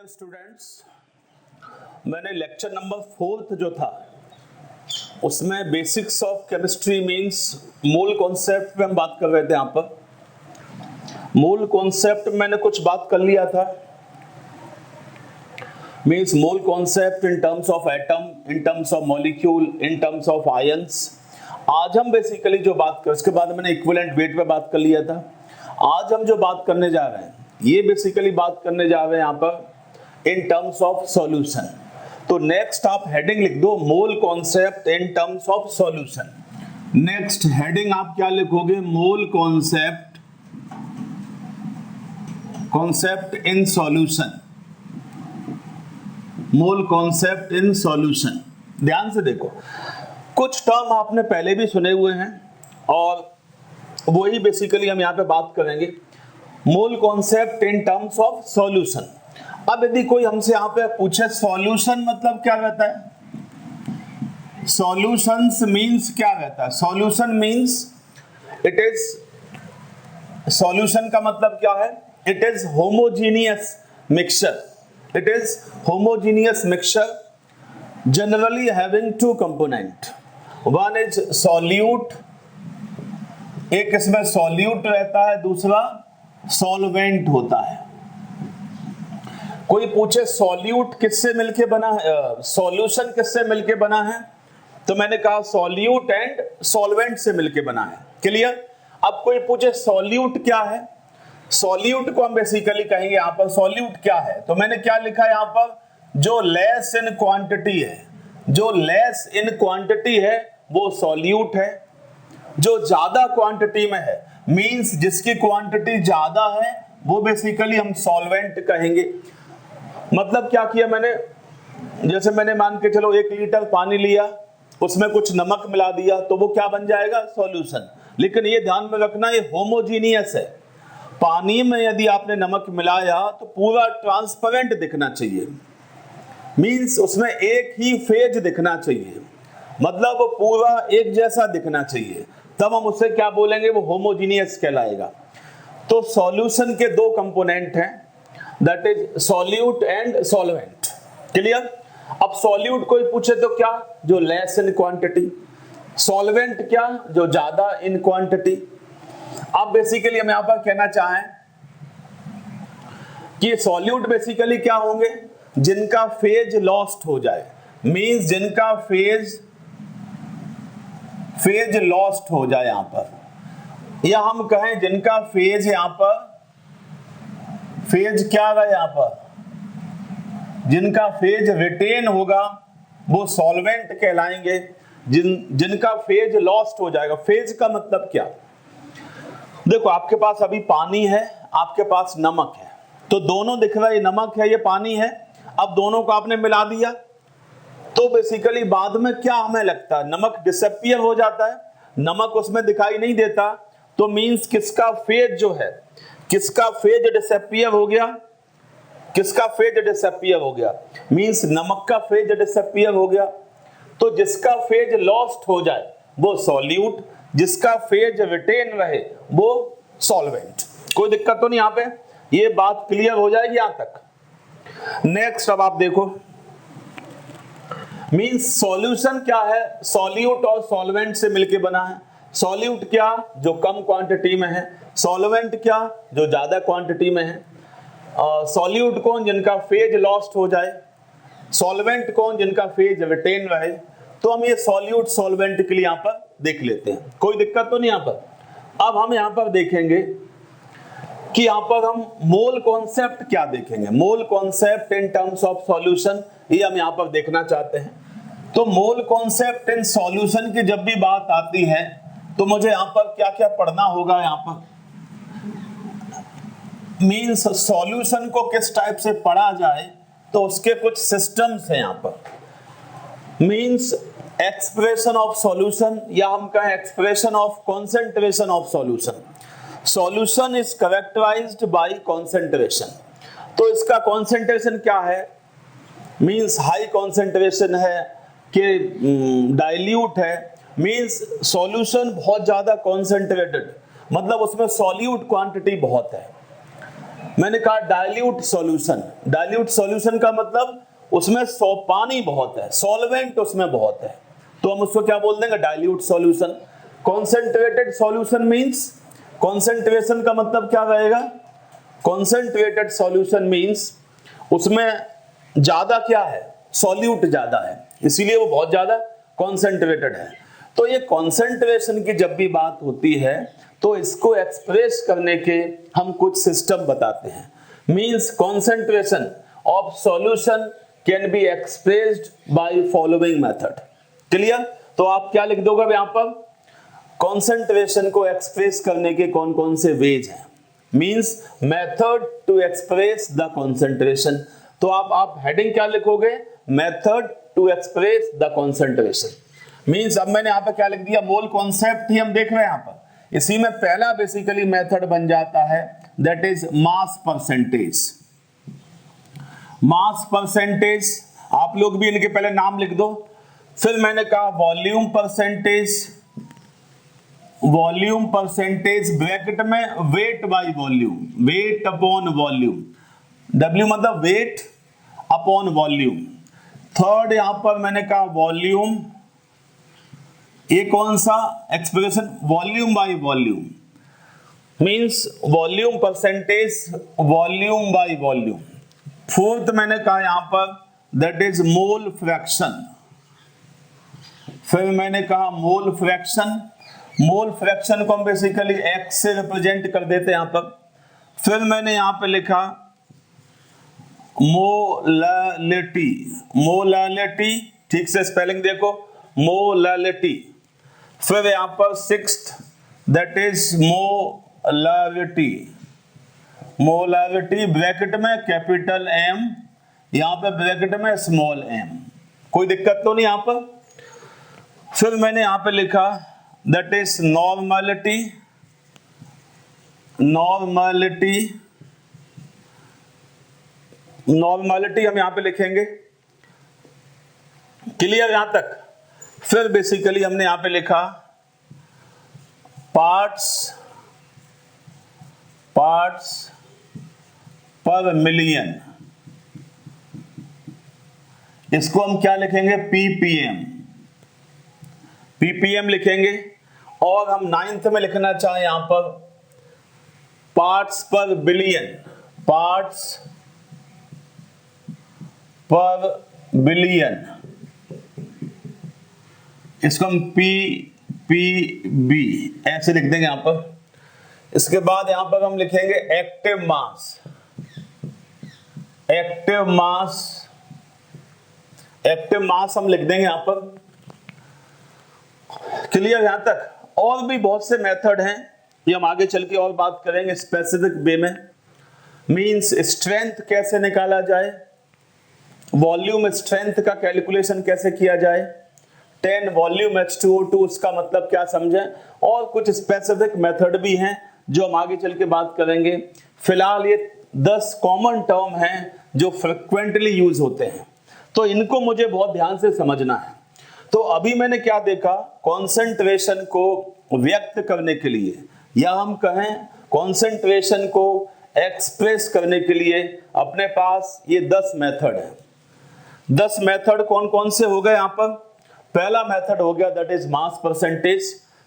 Dear students, मैंने lecture number 4 जो था उसमें बेसिक्स ऑफ केमिस्ट्री मींस मूल कॉन्सेप्ट पे हम बात कर रहे थे। यहाँ पर मूल कॉन्सेप्ट मैंने कुछ बात कर लिया था, मींस मूल concept in terms of atom, in terms of molecule, in terms of ions. आज हम बेसिकली जो बात कर, उसके बाद मैंने इक्विवेलेंट वेट पे बात कर लिया था। आज हम जो बात करने जा रहे हैं ये बेसिकली बात करने जा रहे हैं यहाँ पर इन टर्म्स ऑफ सॉल्यूशन। तो नेक्स्ट आप हेडिंग लिख दो, mole concept in terms of solution. Next heading आप क्या लिखोगे? Mole concept, concept in solution, mole concept in solution. ध्यान से देखो, कुछ टर्म आपने पहले भी सुने हुए हैं और वही बेसिकली हम यहाँ पे बात करेंगे। Mole concept in terms of solution. अब यदि कोई हमसे यहाँ पे पूछे सॉल्यूशन मतलब क्या रहता है, सॉल्यूशंस मींस क्या रहता है? Solution means it is, solution का मतलब क्या है? It is homogeneous mixture, it is homogeneous mixture generally having two component. One is solute, एक इसमें सॉल्यूट रहता है, दूसरा सॉल्वेंट होता है। कोई पूछे सॉल्यूट किससे मिलके बना है, सॉल्यूशन किससे मिलके बना है, तो मैंने कहा सॉल्यूट एंड सॉल्वेंट से मिलके बना है। क्लियर? अब कोई पूछे सॉल्यूट क्या है, सॉल्यूट को हम बेसिकली कहेंगे यहाँ पर सॉल्यूट क्या है, तो मैंने क्या लिखा है यहाँ पर? जो लेस इन क्वांटिटी है, जो लेस इन क्वांटिटी है वो सॉल्यूट है। जो ज्यादा क्वांटिटी में है मींस जिसकी क्वांटिटी ज्यादा है वो बेसिकली हम सॉल्वेंट कहेंगे। मतलब क्या किया मैंने, जैसे मैंने मान के चलो 1 लीटर पानी लिया, उसमें कुछ नमक मिला दिया तो वो क्या बन जाएगा? सॉल्यूशन। लेकिन ये ध्यान में रखना ये होमोजीनियस है। पानी में यदि आपने नमक मिलाया तो पूरा ट्रांसपेरेंट दिखना चाहिए, मींस उसमें एक ही फेज दिखना चाहिए, मतलब वो पूरा एक जैसा दिखना चाहिए, तब हम उसे क्या बोलेंगे? वो होमोजीनियस कहलाएगा। तो सॉल्यूशन के दो कंपोनेंट हैं, that is solute and solvent. Clear? अब सॉल्यूट कोई पूछे तो क्या? जो लेस इन क्वांटिटी, सॉल्वेंट क्या? जो ज्यादा इन क्वांटिटी। अब बेसिकली हम यहां पर कहना चाहें कि सॉल्यूट बेसिकली क्या होंगे? जिनका फेज लॉस्ट हो जाए, मींस जिनका फेज लॉस्ट हो जाए यहां पर, या हम कहें जिनका फेज यहां पर, फेज क्या रहा यहां पर, जिनका फेज रिटेन होगा वो सॉल्वेंट कहलाएंगे। जिनका फेज लॉस्ट हो जाएगा, फेज का मतलब क्या? देखो आपके पास अभी पानी है, आपके पास नमक है, तो दोनों दिख रहा है, ये नमक है ये पानी है। अब दोनों को आपने मिला दिया तो बेसिकली बाद में क्या हमें लगता है? नमक डिसअपीयर हो जाता है, नमक उसमें दिखाई नहीं देता, तो मींस किसका फेज जो है, किसका फेज डिसअपीयर हो गया? किसका फेज डिसअपीयर हो गया? मींस नमक का फेज डिसअपीयर हो गया। तो जिसका फेज लॉस्ट हो जाए वो सॉल्यूट, जिसका फेज रिटेन रहे वो सॉल्वेंट। कोई दिक्कत तो नहीं यहाँ पे? ये बात क्लियर हो जाएगी यहां तक। नेक्स्ट अब आप देखो, मींस सॉल्यूशन क्या है? सॉल्यूट और सॉल्वेंट से मिलके बना है। सॉल्यूट क्या? जो कम क्वांटिटी में है। सॉल्वेंट क्या? जो ज्यादा क्वांटिटी में है। सॉल्यूट कौन? जिनका फेज लॉस्ट हो जाए। सॉल्वेंट कौन? जिनका फेज रिटेन रहे। तो हम ये सॉल्यूट सॉल्वेंट के लिए यहाँ पर देख लेते हैं, कोई दिक्कत तो नहीं यहाँ पर। अब हम यहाँ पर देखेंगे कि यहाँ पर हम मोल कॉन्सेप्ट क्या देखेंगे, mole concept in terms of solution, ये हम यहाँ पर देखना चाहते हैं। तो मोल कॉन्सेप्ट इन सॉल्यूशन की जब भी बात आती है तो मुझे यहाँ पर क्या क्या पढ़ना होगा? यहाँ पर मींस सॉल्यूशन को किस टाइप से पढ़ा जाए तो उसके कुछ सिस्टम्स हैं यहाँ पर। मींस एक्सप्रेशन ऑफ सॉल्यूशन, या हम कहें expression of concentration of solution. Solution is characterized by concentration. तो इसका कॉन्सेंट्रेशन क्या है? मींस हाई कॉन्सेंट्रेशन है कि डाइल्यूट है, मींस सॉल्यूशन बहुत ज्यादा कॉन्सेंट्रेटेड, मतलब उसमें सॉल्यूट क्वांटिटी बहुत है। मैंने कहा डाइल्यूट सॉल्यूशन। डाइल्यूट सॉल्यूशन का मतलब उसमें पानी बहुत है, सॉल्वेंट उसमें बहुत है, तो हम उसको क्या बोल देंगे, dilute solution. Concentrated solution means, concentration का मतलब क्या रहेगा, कॉन्सेंट्रेटेड सॉल्यूशन मींस उसमें ज्यादा क्या है, सॉल्यूट ज्यादा है, इसीलिए वो बहुत ज्यादा कॉन्सेंट्रेटेड है। तो ये कॉन्सेंट्रेशन की जब भी बात होती है तो इसको एक्सप्रेस करने के हम कुछ सिस्टम बताते हैं। Means concentration of solution can be expressed by following method. Clear? तो आप क्या लिख दोगे यहां पर, कॉन्सेंट्रेशन को एक्सप्रेस करने के कौन कौन से वेज हैं, means method to express the concentration. तो आप हेडिंग क्या लिखोगे, method to express the concentration. Means अब मैंने यहां पर क्या लिख दिया, मोल कॉन्सेप्ट ही हम देख रहे हैं यहां पर, इसी में पहला बेसिकली मेथड बन जाता है, that is mass percentage. Mass percentage, आप लोग भी इनके पहले नाम लिख दो। फिर मैंने कहा volume percentage, volume percentage bracket में weight by volume, weight upon volume, W मतलब वेट अपॉन वॉल्यूम। थर्ड यहां पर मैंने कहा वॉल्यूम, ये कौन सा expression, volume by volume, means volume percentage volume by volume. Fourth मैंने कहा यहां पर दैट इज मोल फ्रैक्शन। फिर मैंने कहा मोल फ्रैक्शन, मोल फ्रैक्शन को हम बेसिकली x से रिप्रेजेंट कर देते हैं यहां पर। फिर मैंने यहां पे लिखा मोलालिटी, मोलालिटी, ठीक से स्पेलिंग देखो, मोलालिटी। फिर यहां पर sixth that is molarity, molarity bracket में कैपिटल M, यहां पे ब्रैकेट में स्मॉल m, कोई दिक्कत तो नहीं यहां पर। फिर मैंने यहां पे लिखा that is normality, normality, normality हम यहां पे लिखेंगे। क्लियर यहां तक? फिर बेसिकली हमने यहां पे लिखा पार्ट्स, पार्ट्स पर मिलियन, इसको हम क्या लिखेंगे, ppm, ppm लिखेंगे। और हम 9th में लिखना चाहें यहां पर पार्ट्स पर बिलियन, पार्ट्स पर बिलियन, इसको हम ppb ऐसे लिख देंगे यहां पर। इसके बाद यहां पर हम लिखेंगे active mass, active mass, active mass हम लिख देंगे यहां पर। क्लियर यहां तक? और भी बहुत से मेथड हैं, ये हम आगे चल के और बात करेंगे स्पेसिफिक वे में। मींस स्ट्रेंथ कैसे निकाला जाए, वॉल्यूम स्ट्रेंथ का कैलकुलेशन कैसे किया जाए, 10 वॉल्यूम H2O2 उसका मतलब क्या समझें, और कुछ स्पेसिफिक मेथड भी हैं जो हम आगे चल के बात करेंगे। फिलहाल ये 10 कॉमन टर्म हैं जो फ्रिक्वेंटली यूज होते हैं, तो इनको मुझे बहुत ध्यान से समझना है। तो अभी मैंने क्या देखा, कॉन्सेंट्रेशन को व्यक्त करने के लिए या हम कहें कॉन्सेंट्रेशन को एक्सप्रेस करने के लिए अपने पास ये 10 मेथड है। 10 मेथड कौन कौन से हो गए यहां पर? पहला मेथड हो गया that is mass percentage,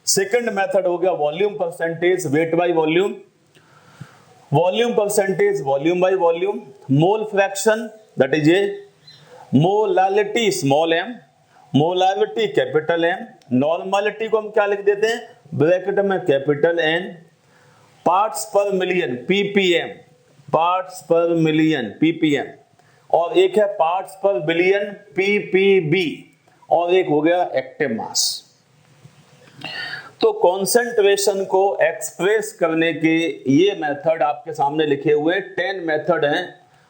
second method हो गया volume percentage weight by volume, volume percentage volume by volume, mole fraction that is a, molality small m, molarity capital M, normality को हम क्या लिख देते हैं, ब्रैकेट में कैपिटल N, पार्ट्स पर मिलियन ppm, पार्ट्स पर मिलियन ppm, और एक है पार्ट्स पर बिलियन ppb, और एक हो गया एक्टिव मास। तो कॉन्सेंट्रेशन को एक्सप्रेस करने के ये मेथड आपके सामने लिखे हुए 10 मेथड हैं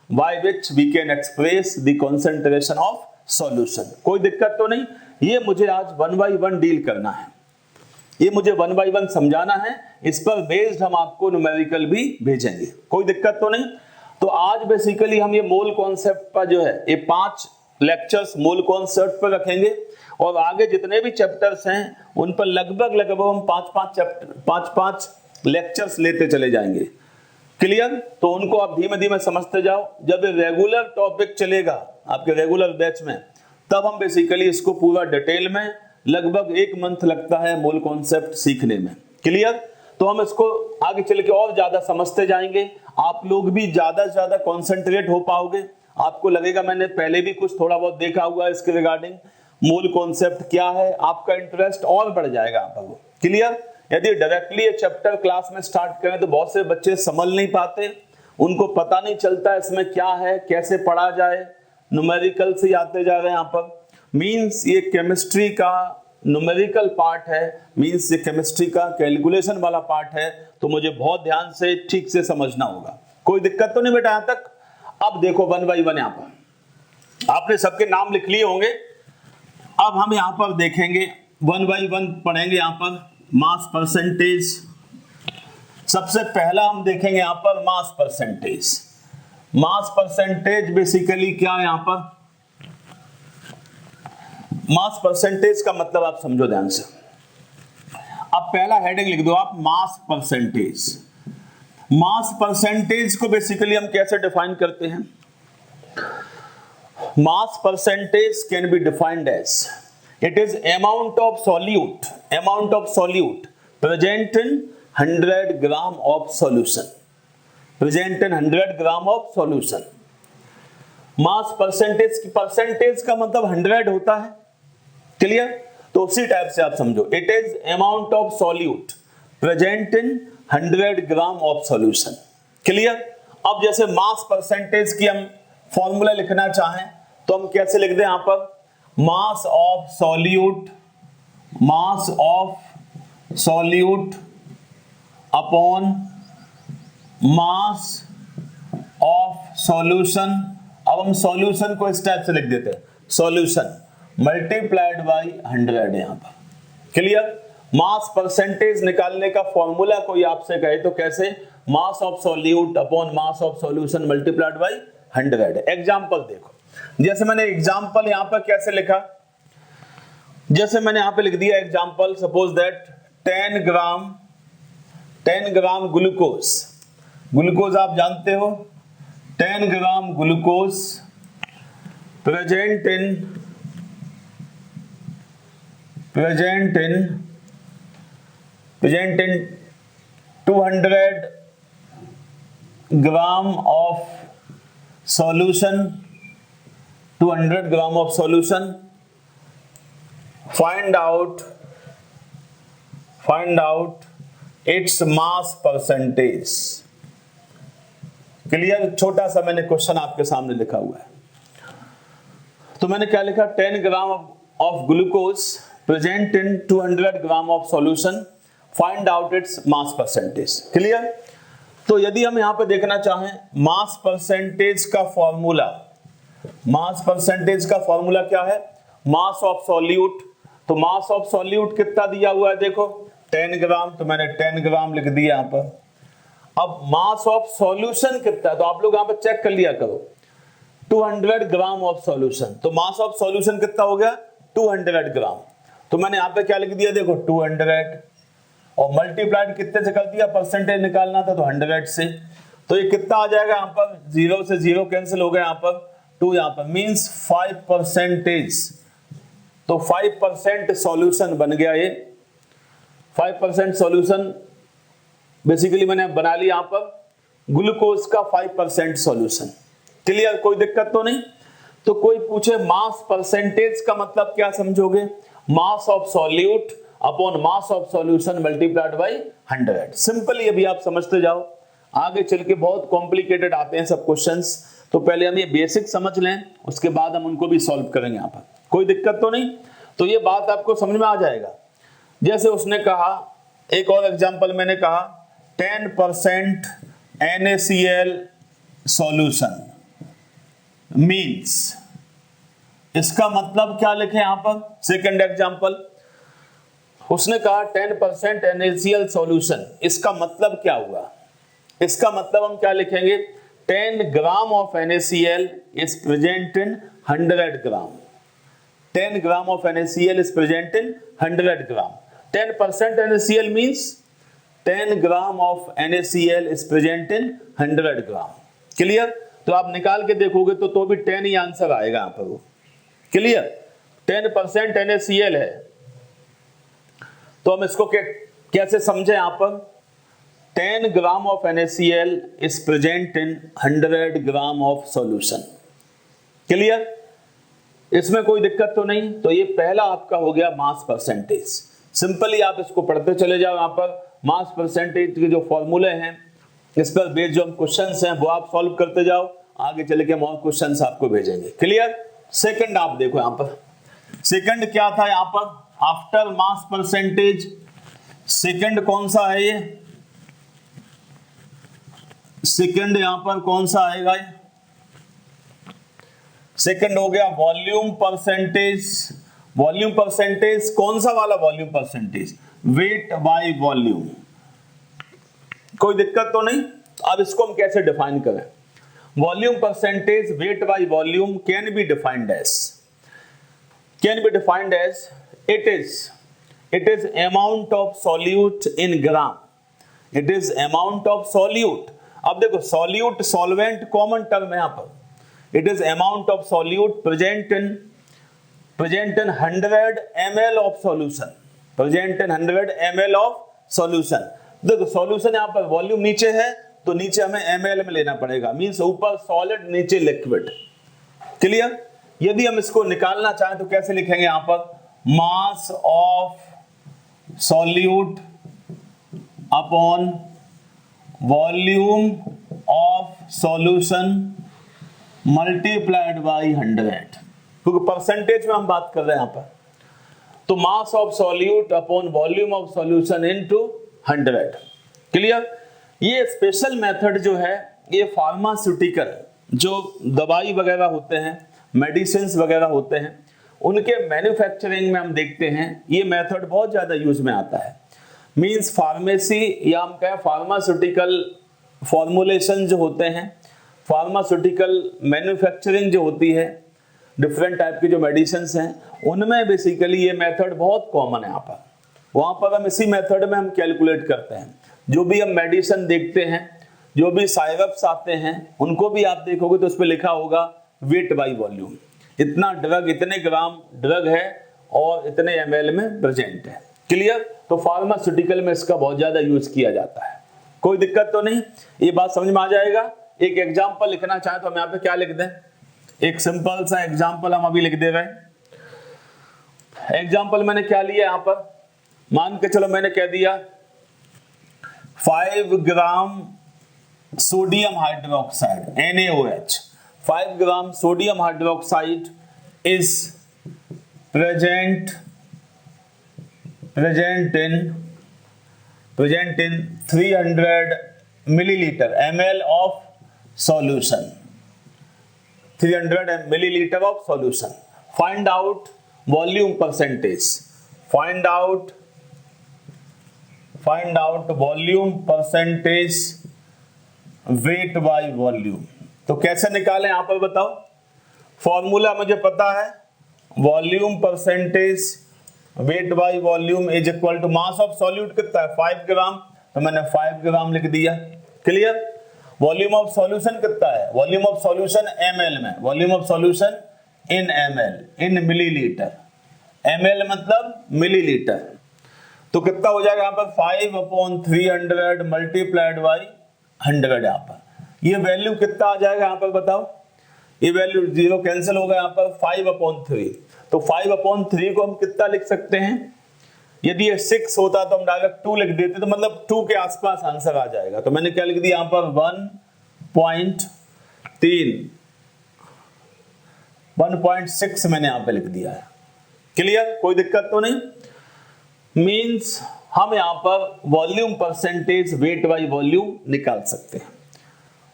by which we can express the concentration of solution. कोई दिक्कत तो नहीं, ये मुझे आज 1 बाय 1 डील करना है, ये मुझे 1 बाय 1 समझाना है, इस पर बेस्ड हम आपको न्यूमेरिकल भी भेजेंगे, कोई दिक्कत तो नहीं। तो आज बेसिकली हम ये मोल कॉन्सेप्ट पर जो है ये 5 लेक्चर्स मोल कॉन्सेप्ट पर रखेंगे, और आगे जितने भी चैप्टर्स हैं उन पर लगभग हम 5-5 लेक्चर्स लेते चले जाएंगे। क्लियर? तो उनको आप धीमे धीमे समझते जाओ। जब रेगुलर टॉपिक चलेगा आपके रेगुलर बैच में, तब हम बेसिकली इसको पूरा डिटेल में, लगभग 1 मंथ लगता है मूल कॉन्सेप्ट सीखने में। क्लियर? तो हम इसको आगे चल के और ज्यादा समझते जाएंगे, आप लोग भी ज्यादा से ज्यादा कॉन्सेंट्रेट हो पाओगे। आपको लगेगा मैंने पहले भी कुछ थोड़ा बहुत देखा हुआ है इसके रिगार्डिंग, मूल कॉन्सेप्ट क्या है, आपका इंटरेस्ट और बढ़ जाएगा आपको। क्लियर? यदि डायरेक्टली ये चैप्टर क्लास में स्टार्ट करें तो बहुत से बच्चे समझ नहीं पाते, उनको पता नहीं चलता इसमें क्या है, कैसे पढ़ा जाए, न्यूमेरिकल से आते जा रहे हैं यहाँ पर। मींस ये केमिस्ट्री का न्यूमेरिकल पार्ट है, मींस ये केमिस्ट्री का कैलकुलेशन वाला पार्ट है, तो मुझे बहुत ध्यान से ठीक से समझना होगा। कोई दिक्कत तो नहीं बेटा यहाँ तक? अब देखो 1 बाय 1 यहाँ पर आपने सबके नाम लिख लिए होंगे। अब हम यहाँ पर देखेंगे 1 बाय 1 पढ़ेंगे यहाँ पर मास परसेंटेज। सबसे पहला हम देखेंगे यहाँ पर मास परसेंटेज। मास परसेंटेज बेसिकली क्या है यहाँ पर? मास परसेंटेज का मतलब आप समझो ध्यान से। अब पहला हेडिंग लिख दो आप, मास परसेंटेज। मास परसेंटेज को बेसिकली हम कैसे डिफाइन करते हैं? Mass percentage can be defined as it is amount of solute present in 100 gram of solution, present in 100 gram of solution। Mass percentage की परसेंटेज का मतलब 100 होता है। क्लियर? तो उसी टाइप से आप समझो, it is amount of solute present in 100 gram of solution. Clear? अब जैसे मास परसेंटेज की हम फॉर्मूला लिखना चाहें तो हम कैसे लिख दें यहाँ पर? मास of solute upon mass of solution. अब हम सॉल्यूशन को इस टाइप से लिख देते हैं, सॉल्यूशन मल्टीप्लाइड बाई 100 यहाँ पर। क्लियर? मास परसेंटेज निकालने का फॉर्मूला कोई आपसे कहे तो कैसे? मास of solute upon mass of solution multiplied by 100। Example देखो, जैसे मैंने एग्जांपल यहां पर कैसे लिखा, जैसे मैंने यहां पे लिख दिया example, suppose that 10 gram glucose आप जानते हो, 10 gram glucose present in 200 gram of solution, 200 gram of solution, find out its mass percentage। Clear? छोटा सा मैंने क्वेश्चन आपके सामने लिखा हुआ है, तो मैंने क्या लिखा? 10 gram of glucose present in 200 gram of solution, find out its mass percentage. Clear? तो यदि हम यहां पे देखना चाहें मास परसेंटेज का फॉर्मूला क्या है? मास ऑफ सॉल्यूट। तो मास ऑफ सॉल्यूट कितना दिया हुआ है देखो, 10 ग्राम, तो मैंने 10 ग्राम लिख दिया यहां पर। अब मास ऑफ सॉल्यूशन कितना है तो आप लोग यहां पर चेक कर लिया करो, 200 ग्राम ऑफ सॉल्यूशन। तो मास ऑफ सॉल्यूशन कितना हो गया? 200 ग्राम। तो मैंने यहां पे क्या लिख दिया देखो, 200 और मल्टीप्लाइड कितने से कर दिया? परसेंटेज निकालना था तो 100 से। तो ये कितना आ जाएगा यहाँ पर? 0 से 0 कैंसिल हो गया, यहाँ पर 2 यहाँ पर, मींस 5%। तो 5% सॉल्यूशन बन गया ये। 5% सॉल्यूशन बेसिकली मैंने बना लिया यहाँ पर ग्लूकोज का 5% सॉल्यूशन। क्लियर? कोई दिक्कत तो नहीं? तो कोई पूछे मास परसेंटेज का मतलब क्या समझोगे? मास of solute upon mass of solution multiplied by 100। Simply अभी आप समझते जाओ, आगे चल के बहुत कॉम्प्लिकेटेड आते हैं सब क्वेश्चंस, तो पहले हम ये बेसिक समझ लें, उसके बाद हम उनको भी सॉल्व करेंगे यहाँ पर। कोई दिक्कत तो नहीं? तो ये बात आपको समझ में आ जाएगा। जैसे उसने कहा, एक और एग्जांपल मैंने कहा 10% NaCl सॉल्यूशन मीन्स, इसका मतलब क्या लिखे यहाँ पर? सेकंड एग्जांपल उसने कहा 10% NaCl सॉल्यूशन, इसका मतलब क्या हुआ? इसका मतलब हम क्या लिखेंगे? 10 gram of NaCl is present in 100 gram. 10 gram of NaCl is present in 100 gram. 10% NaCl means 10 gram of NaCl is present in 100 gram. Clear? तो आप निकाल के देखोगे तो भी 10 ही आंसर आएगा यहाँ पर वो। क्लियर? 10% NaCl है, तो हम इसको कैसे समझे यहाँ पर? 10 gram of NaCl is present in 100 gram of solution. Clear? इसमें कोई दिक्कत तो नहीं। तो ये पहला आपका हो गया मास परसेंटेज। सिंपली आप इसको पढ़ते चले जाओ। यहाँ पर मास परसेंटेज के जो फॉर्मूले हैं, इस पर बेस्ड जो क्वेश्चंस हैं वो आप सॉल्व करते जाओ, आगे चले के हम और क्वेश्चंस आपको भेजेंगे। क्लियर? सेकंड आप देखो यहाँ पर, सेकंड क्या था यहाँ पर? आफ्टर मास परसेंटेज सेकंड कौन सा है ये? सेकंड यहाँ पर कौन सा आएगा? ये सेकंड हो गया वॉल्यूम परसेंटेज। वॉल्यूम परसेंटेज कौन सा वाला volume percentage? Weight by volume. कोई दिक्कत तो नहीं? अब इसको हम कैसे डिफाइन करें? Volume percentage weight by volume can be defined as it is amount of solute in gram। it is amount of solute। अब देखो solute solvent कॉमन टर्म है यहाँ पर। it is amount of solute present in 100 ml of solution। present in 100 ml of solution। देखो solution यहाँ पर volume नीचे है तो नीचे हमें ml में लेना पड़ेगा, मींस ऊपर सॉलिड नीचे लिक्विड। क्लियर? यदि हम इसको निकालना चाहें तो कैसे लिखेंगे यहाँ पर? मास of solute upon volume of solution multiplied by 100, क्योंकि परसेंटेज में हम बात कर रहे हैं यहाँ पर। तो मास of solute upon volume of solution into 100। Clear? ये स्पेशल मेथड जो है ये फार्मास्यूटिकल जो दवाई वगैरह होते हैं, मेडिसिन वगैरह होते हैं, उनके मैन्युफैक्चरिंग में हम देखते हैं ये मेथड बहुत ज्यादा यूज में आता है। मींस फार्मेसी या हम कहें फार्मास्यूटिकल फॉर्मुलेशन जो होते हैं, फार्मास्यूटिकल मैन्युफैक्चरिंग जो होती है, डिफरेंट टाइप की जो मेडिसिन हैं, उनमें बेसिकली ये मेथड बहुत कॉमन है यहाँ पर। वहां पर हम इसी मेथड में हम कैलकुलेट करते हैं। जो भी हम मेडिसिन देखते हैं, जो भी साइरप्स आते हैं, उनको भी आप देखोगे तो उस पर लिखा होगा वेट बाई वॉल्यूम। इतना ड्रग, इतने ग्राम ड्रग है और इतने ml में प्रेजेंट है। क्लियर? तो फार्मास्यूटिकल में इसका बहुत ज्यादा यूज किया जाता है। कोई दिक्कत तो नहीं? ये बात समझ में आ जाएगा। एक एग्जाम्पल लिखना चाहे तो हम यहाँ पे क्या लिख दें? एक सिंपल सा एग्जाम्पल हम अभी लिख दे रहे। एग्जाम्पल मैंने क्या लिया यहाँ पर? मान के चलो मैंने कह दिया 5 gram sodium hydroxide NaOH। 5 gram sodium hydroxide is present in 300 milliliter ml of solution। 300 milliliter of solution। Find out volume percentage। Find out volume percentage weight by volume। तो कैसे निकालें यहाँ पर बताओ? फॉर्मूला मुझे पता है, volume percentage weight by volume is equal to mass of solute कितना है? 5 ग्राम, तो मैंने 5 ग्राम लिख दिया। क्लियर? वॉल्यूम ऑफ सॉल्यूशन कितना है? वॉल्यूम ऑफ सॉल्यूशन ml में, volume of solution in ml, in millilitre. ml मतलब मिलीलीटर। तो कितना हो जाएगा यहाँ पर? 5/300 मल्टीप्लाइड बाई 100। यहाँ पर ये वैल्यू कितना आ जाएगा यहाँ पर बताओ? ये वैल्यू 0 कैंसिल होगा यहाँ पर। 5/3, तो 5/3 को हम कितना लिख सकते हैं? यदि ये 6 होता तो हम डायरेक्ट 2 लिख देते, तो मतलब 2 के आसपास आंसर आ जाएगा। तो मैंने क्या लिख दिया यहाँ पर? 1.6 मैंने यहाँ पे लिख दिया है। क्लियर? कोई दिक्कत तो नहीं? मींस हम यहाँ पर volume percentage weight by volume निकाल सकते हैं।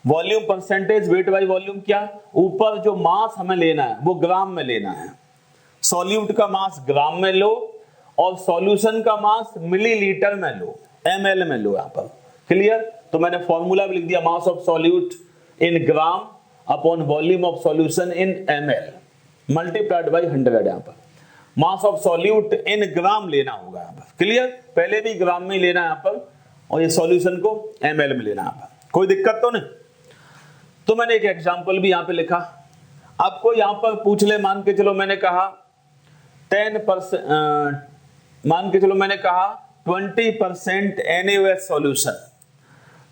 Volume percentage weight by volume क्या? ऊपर जो मास हमें लेना है वो ग्राम में लेना है। सॉल्यूट का मास ग्राम में लो और सॉल्यूशन का मास मिलीलीटर में लो, ml में लो यहाँ पर। क्लियर? तो मैंने फॉर्मूला भी लिख दिया, मास of solute in gram upon volume of solution in ml multiplied by 100। यहाँ पर मास ऑफ सॉल्यूट इन ग्राम लेना होगा यहाँ पर। क्लियर? पहले भी ग्राम में ही लेना है यहाँ पर और ये सॉल्यूशन को ml में लेना है। कोई दिक्कत तो नहीं। तो मैंने एक एग्जांपल भी यहाँ पे लिखा, आपको यहाँ पर पूछ ले, मान के चलो मैंने कहा 10%, मान के चलो मैंने कहा 20% NaOH सॉल्यूशन,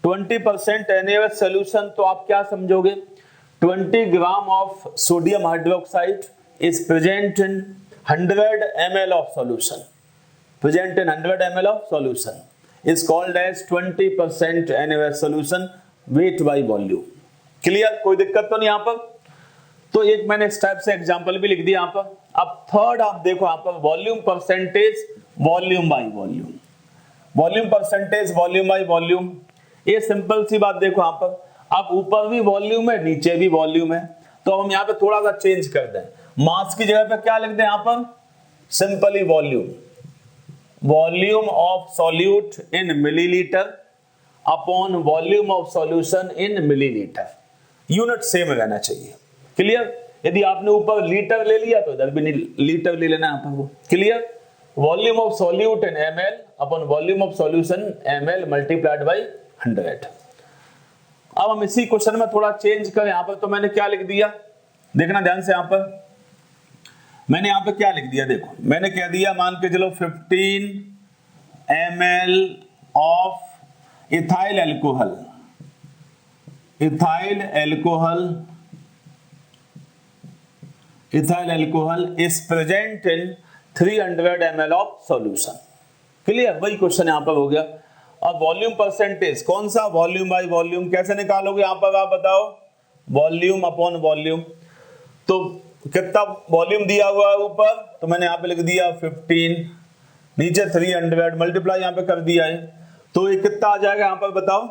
20% NaOH सॉल्यूशन, तो आप क्या समझोगे, 20 gram of sodium hydroxide is present in 100 ml of solution, present in 100 ml of solution is called as 20% NaOH solution weight by volume. Clear, कोई दिक्कत तो नहीं यहाँ पर। तो एक मैंने इस टाइप से एग्जांपल भी लिख दिया यहाँ पर। अब थर्ड आप देखो यहाँ पर, volume percentage volume by volume, volume percentage volume by volume. ये सिंपल सी बात देखो यहाँ पर, अब ऊपर भी वॉल्यूम है नीचे भी वॉल्यूम है, तो हम यहाँ पे थोड़ा सा चेंज कर दें, मास की जगह पे क्या लिख दें यहाँ पर, simply volume, volume of solute in millilitre upon volume of solution in millilitre, unit same रहना चाहिए। क्लियर, यदि आपने ऊपर लीटर ले लिया तो इधर भी लीटर ले लेना है आपको। Clear, volume of solute in ml upon volume of solution ml multiplied by 100। अब हम इसी क्वेश्चन में थोड़ा चेंज करें यहाँ पर, तो मैंने क्या लिख दिया, देखना ध्यान से, यहाँ पर मैंने यहाँ पे क्या लिख दिया, देखो मैंने कह दिया, मान के चलो 15 ml of ethyl alcohol, ethyl alcohol, ethyl alcohol is present in 300 ml of solution. Clear, वही क्वेश्चन यहां पर हो गया। अब वॉल्यूम परसेंटेज कौन सा, वॉल्यूम बाय वॉल्यूम, कैसे निकालोगे यहां पर आप बताओ, वॉल्यूम अपॉन वॉल्यूम। तो कितना वॉल्यूम दिया हुआ है ऊपर, तो मैंने यहां पे लिख दिया 15, नीचे 300 मल्टीप्लाई यहां पे कर दिया है, तो ये कितना आ जाएगा यहां पर बताओ,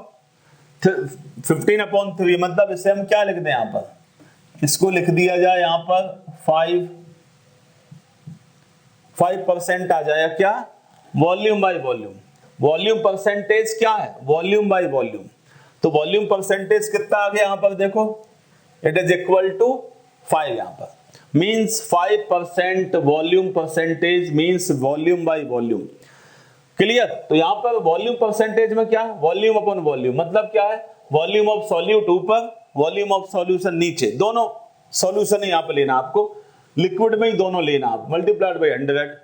15/3, मतलब इसे हम क्या लिख दें यहां पर, इसको लिख दिया जाए यहां पर 5% आ जाएगा क्या, volume by volume. Volume percentage क्या है, वॉल्यूम बाय वॉल्यूम, तो वॉल्यूम परसेंटेज कितना आ गया यहां पर देखो, इट इज इक्वल टू 5 यहां पर, means 5% volume percentage means volume by volume. Clear, तो यहां पर वॉल्यूम परसेंटेज में क्या है, वॉल्यूम अपॉन वॉल्यूम, मतलब क्या है, वॉल्यूम ऑफ सॉल्यूट ऊपर, वॉल्यूम ऑफ सॉल्यूशन नीचे, दोनों सॉल्यूशन ही यहां पर लेना आपको, लिक्विड में ही दोनों लेना आप, मल्टीप्लाइड बाय 100।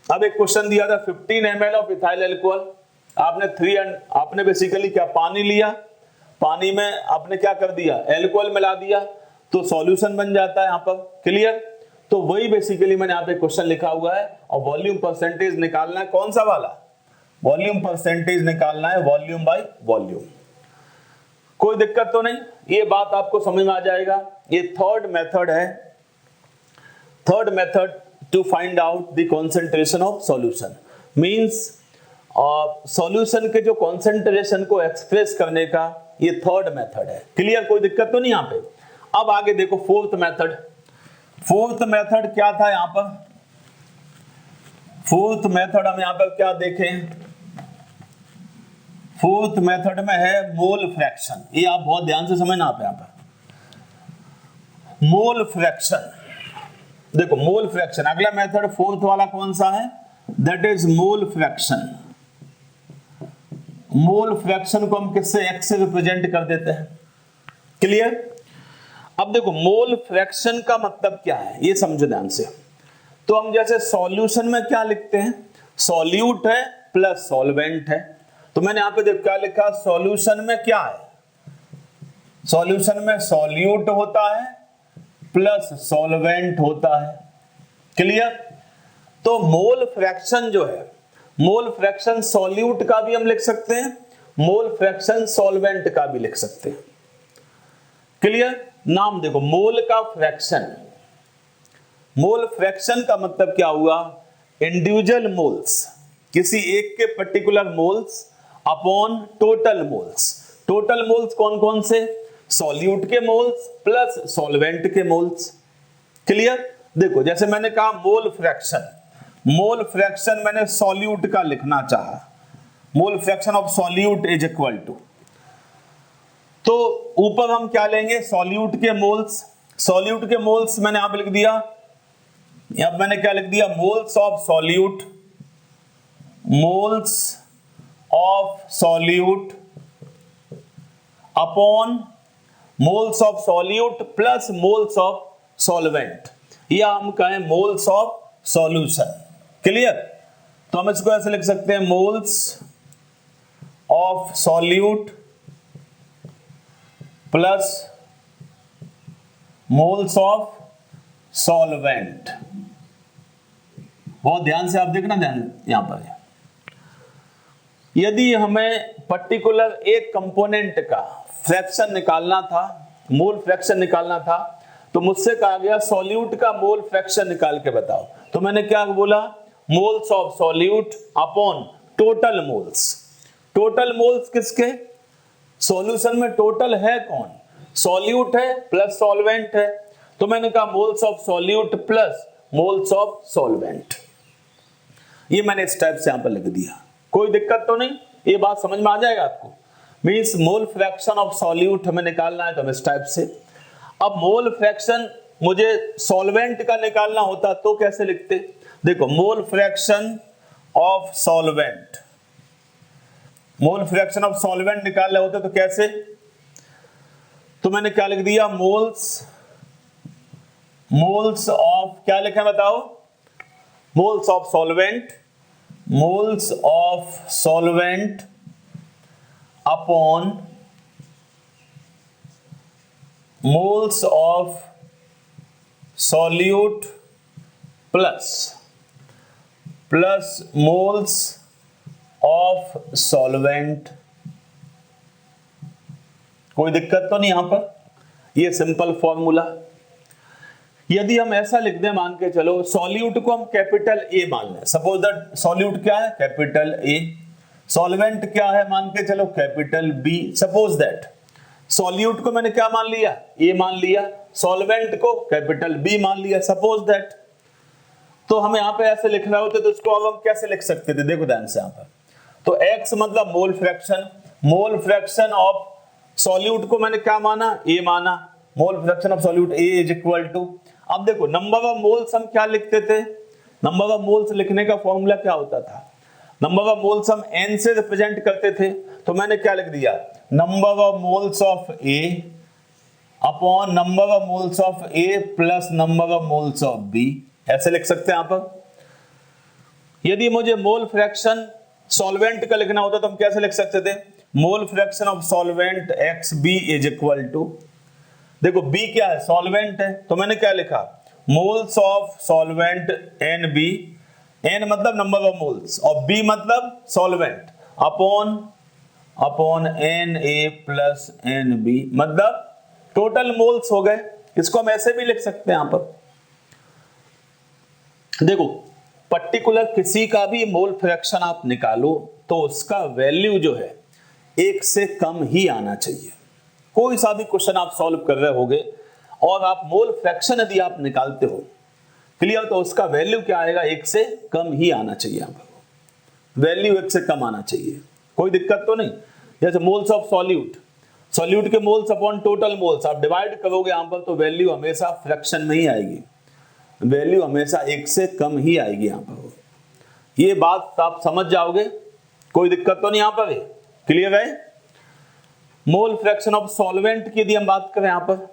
अब एक क्वेश्चन दिया था 15 ml ऑफ इथाइल एल्कोहल, आपने बेसिकली क्या, पानी लिया, पानी में आपने क्या कर दिया, एल्कोहल मिला दिया, तो सॉल्यूशन बन जाता है यहां पर। क्लियर, तो वही बेसिकली मैंने यहाँ पे क्वेश्चन लिखा हुआ है, और वॉल्यूम परसेंटेज निकालना है, कौन सा वाला, वॉल्यूम परसेंटेज निकालना है, वॉल्यूम बाय वॉल्यूम। कोई दिक्कत तो नहीं, ये बात आपको समझ में आ जाएगा। ये थर्ड मेथड है, third method to find out the concentration of solution, means solution के जो कंसंट्रेशन को एक्सप्रेस करने का ये थर्ड मेथड है। क्लियर, कोई दिक्कत तो नहीं यहाँ पे। अब आगे देखो फोर्थ मेथड, फोर्थ मेथड क्या था यहां पर, फोर्थ मेथड हम यहां पर क्या देखें, फोर्थ मेथड में है मोल फ्रैक्शन, ये आप बहुत ध्यान से समझना आप यहां पर, मोल फ्रैक्शन। देखो मोल फ्रैक्शन, अगला मेथड फोर्थ वाला कौन सा है, that is mole fraction. Mole fraction को हम किससे, एक्स से रिप्रेजेंट कर देते हैं। क्लियर, अब देखो मोल फ्रैक्शन का मतलब क्या है ये समझो ध्यान से। तो हम जैसे सॉल्यूशन में क्या लिखते हैं, सॉल्यूट है प्लस सॉल्वेंट है, तो मैंने यहां पे देखो क्या लिखा, सॉल्यूशन में क्या है, सॉल्यूशन में सॉल्यूट होता है प्लस सॉल्वेंट होता है। क्लियर, तो मोल फ्रैक्शन जो है, मोल फ्रैक्शन सॉल्यूट का भी हम लिख सकते हैं, मोल फ्रैक्शन सॉल्वेंट का भी लिख सकते हैं। क्लियर, नाम देखो मोल का फ्रैक्शन, मोल फ्रैक्शन का मतलब क्या हुआ, इंडिविजुअल मोल्स, किसी एक के particular moles upon total moles. Total moles कौन कौन से, सॉल्यूट के मोल्स प्लस सॉल्वेंट के मोल्स। क्लियर, देखो जैसे मैंने कहा मोल फ्रैक्शन, मोल फ्रैक्शन मैंने सॉल्यूट का लिखना चाहा, mole fraction of solute is equal to, तो ऊपर हम क्या लेंगे, सॉल्यूट के मोल्स, सॉल्यूट के मोल्स मैंने यहां पे लिख दिया, यहां मैंने क्या लिख दिया, moles of solute, moles of solute upon moles of solute plus moles of solvent, या हम कहें मोल्स ऑफ सॉल्यूशन। क्लियर? तो हम इसको ऐसे लिख सकते हैं, moles of solute plus moles of solvent. बहुत ध्यान से आप देखना, ध्यान यहां पर है। यदि हमें पर्टिकुलर एक कंपोनेंट का फ्रैक्शन निकालना था, मोल फ्रैक्शन निकालना था, तो मुझसे कहा गया सॉल्यूट का मोल फ्रैक्शन निकाल के बताओ। तो मैंने क्या बोला, moles of solute upon total moles. Total moles किसके? सॉल्यूशन में टोटल है कौन? सॉल्यूट है प्लस सॉल्वेंट है। तो मैंने कहा moles of solute plus moles of solvent. ये मैंने इस टाइप से यहां पर लिख दिया, कोई दिक्कत तो नहीं? ये बात समझ में आ जाएगा आपको? Means mole fraction of solute हमें निकालना है तो हम इस टाइप से। अब मोल फ्रैक्शन मुझे सॉल्वेंट का निकालना होता तो कैसे लिखते? देखो, मोल fraction of solvent, mole fraction of solvent निकालने होते तो कैसे? तो मैंने क्या लिख दिया, मोल्स ऑफ, क्या लिखे बताओ? Moles of solvent, moles of solvent upon moles of solute plus moles of solvent. कोई दिक्कत तो नहीं यहां पर? ये सिंपल फॉर्मूला। यदि हम ऐसा लिख दें, मान के चलो सॉल्यूट को हम कैपिटल ए मान लें, सपोज दैट सॉल्यूट क्या है? Capital A. सॉल्वेंट क्या है? मान के चलो capital B. Suppose that solute को मैंने क्या मान लिया? ए मान लिया। सॉल्वेंट को कैपिटल बी मान लिया, सपोज दैट। तो हम यहां पे ऐसे लिख रहे होते तो इसको अब हम कैसे लिख सकते थे? देखो ध्यान से यहां पर। तो x मतलब mole fraction, mole fraction of solute को मैंने क्या माना? ए माना। Mole fraction of solute A is equal to, अब देखो नंबर ऑफ मोल्स हम क्या लिखते थे? नंबर ऑफ मोल्स लिखने का फॉर्मूला क्या होता था? नंबर ऑफ मोल्स हम n से रिप्रेजेंट करते थे, तो मैंने क्या लिख दिया? Number of moles of A upon number of moles of A plus number of moles of B. ऐसे लिख सकते हैं यहां पर। यदि मुझे मोल फ्रैक्शन सॉल्वेंट का लिखना होता तो हम कैसे लिख सकते थे? Mole fraction of solvent X B is equal to, देखो बी क्या है? सॉल्वेंट है, तो मैंने क्या लिखा? Moles of solvent N B, N मतलब नंबर ऑफ मोल्स और बी मतलब solvent, upon N A plus N B, मतलब टोटल मोल्स हो गए। इसको हम ऐसे भी लिख सकते हैं यहां पर। देखो, पर्टिकुलर किसी का भी मोल फ्रैक्शन आप निकालो तो उसका वैल्यू जो है एक से कम ही आना चाहिए। कोई सा भी क्वेश्चन आप सॉल्व कर रहे होगे और आप मोल फ्रैक्शन यदि आप निकालते हो, क्लियर, तो उसका वैल्यू क्या आएगा? एक से कम ही आना चाहिए। यहां पर वैल्यू एक से कम आना चाहिए, कोई दिक्कत तो नहीं। जैसे मोल्स ऑफ सॉल्यूट, सॉल्यूट के मोल्स अपॉन टोटल मोल्स आप डिवाइड करोगे यहां पर तो वैल्यू हमेशा फ्रैक्शन में ही आएगी, वैल्यू हमेशा एक से कम ही आएगी यहां पर। ये बात आप समझ जाओगे, कोई दिक्कत तो नहीं यहां पर? क्लियर है? मोल फ्रैक्शन ऑफ सॉल्वेंट की यदि हम बात करें यहां पर,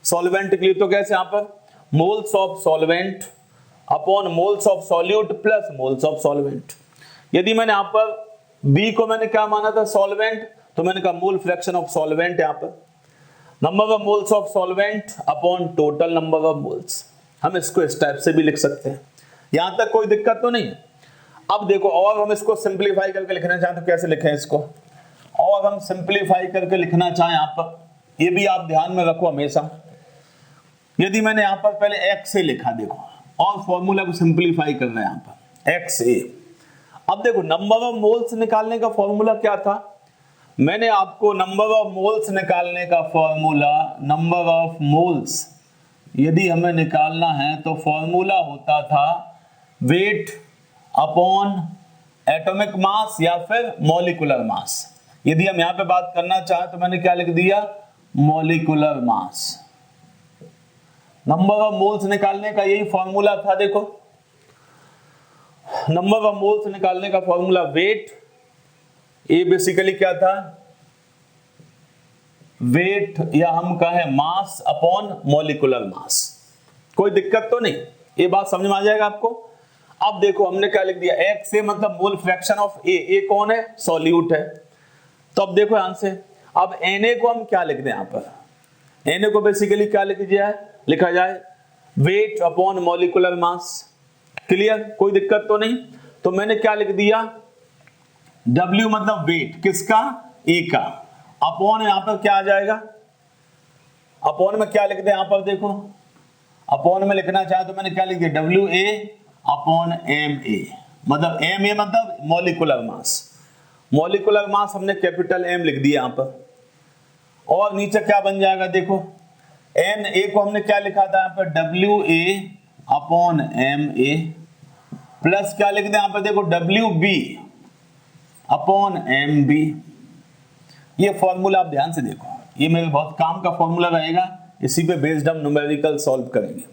सॉल्वेंट के लिए तो कैसे यहां पर? Moles of solvent upon moles of solute plus moles of solvent. यदि मैंने यहां पर बी को मैंने क्या माना था? सॉल्वेंट, तो मैंने कहा मोल फ्रैक्शन ऑफ सॉल्वेंट, यहां पर number of moles of solvent upon total number of moles. हम इसको इस टाइप से भी लिख सकते हैं, यहां तक कोई दिक्कत तो नहीं है। अब देखो, और हम इसको सिंप्लीफाई करके लिखना चाहें तो कैसे लिखें इसको? और हम सिंप्लीफाई करके लिखना चाहें यहां पर, ये भी आप ध्यान में रखो हमेशा। यदि मैंने यहां पर पहले एक्स ए लिखा, देखो, और फॉर्मूला को सिंप्लीफाई करना है यहां पर एक्स ए। अब देखो, नंबर ऑफ मोल्स निकालने का फॉर्मूला क्या था? मैंने आपको नंबर ऑफ मोल्स निकालने का फॉर्मूला, नंबर ऑफ मोल्स यदि हमें निकालना है तो फॉर्मूला होता था वेट अपॉन एटॉमिक मास या फिर मॉलिक्यूलर मास। यदि हम यहां पे बात करना चाहें तो मैंने क्या लिख दिया? Molecular mass. Number of moles निकालने का यही फॉर्मूला था। देखो, नंबर ऑफ मोल्स निकालने का फॉर्मूला वेट ए बेसिकली क्या था, वेट या हम कहें मास अपॉन मॉलिक्यूलर मास। कोई दिक्कत तो नहीं, ये बात समझ में आ जाएगा आपको। अब देखो हमने क्या लिख दिया, एक्स ए मतलब मोल फ्रैक्शन ऑफ ए कौन है, सॉल्यूट है। तो अब देखो ध्यान से, अब Na को हम क्या लिख दें यहाँ पर, Na को बेसिकली क्या लिखा जाए वेट अपॉन मॉलिक्यूलर मास। क्लियर, कोई दिक्कत तो नहीं। तो मैंने क्या लिख दिया, W मतलब वेट किसका, ए का, अपॉन यहां पर क्या आ जाएगा, अपॉन में क्या लिख दे यहां पर देखो, अपॉन में लिखना चाहे तो मैंने क्या लिख दिया, WA अपॉन MA, मतलब MA मतलब मॉलिक्यूलर मास। मॉलिक्यूलर मास हमने कैपिटल M लिख दिया यहां पर, और नीचे क्या बन जाएगा देखो, Na को हमने क्या लिखा था यहां पर, WA अपॉन MA, प्लस क्या लिख दे यहां पर देखो, WB अपॉन MB। ये फॉर्मूला आप ध्यान से देखो, ये मेरे बहुत काम का फॉर्मूला रहेगा, इसी पे बेस्ड हम न्यूमेरिकल सॉल्व करेंगे।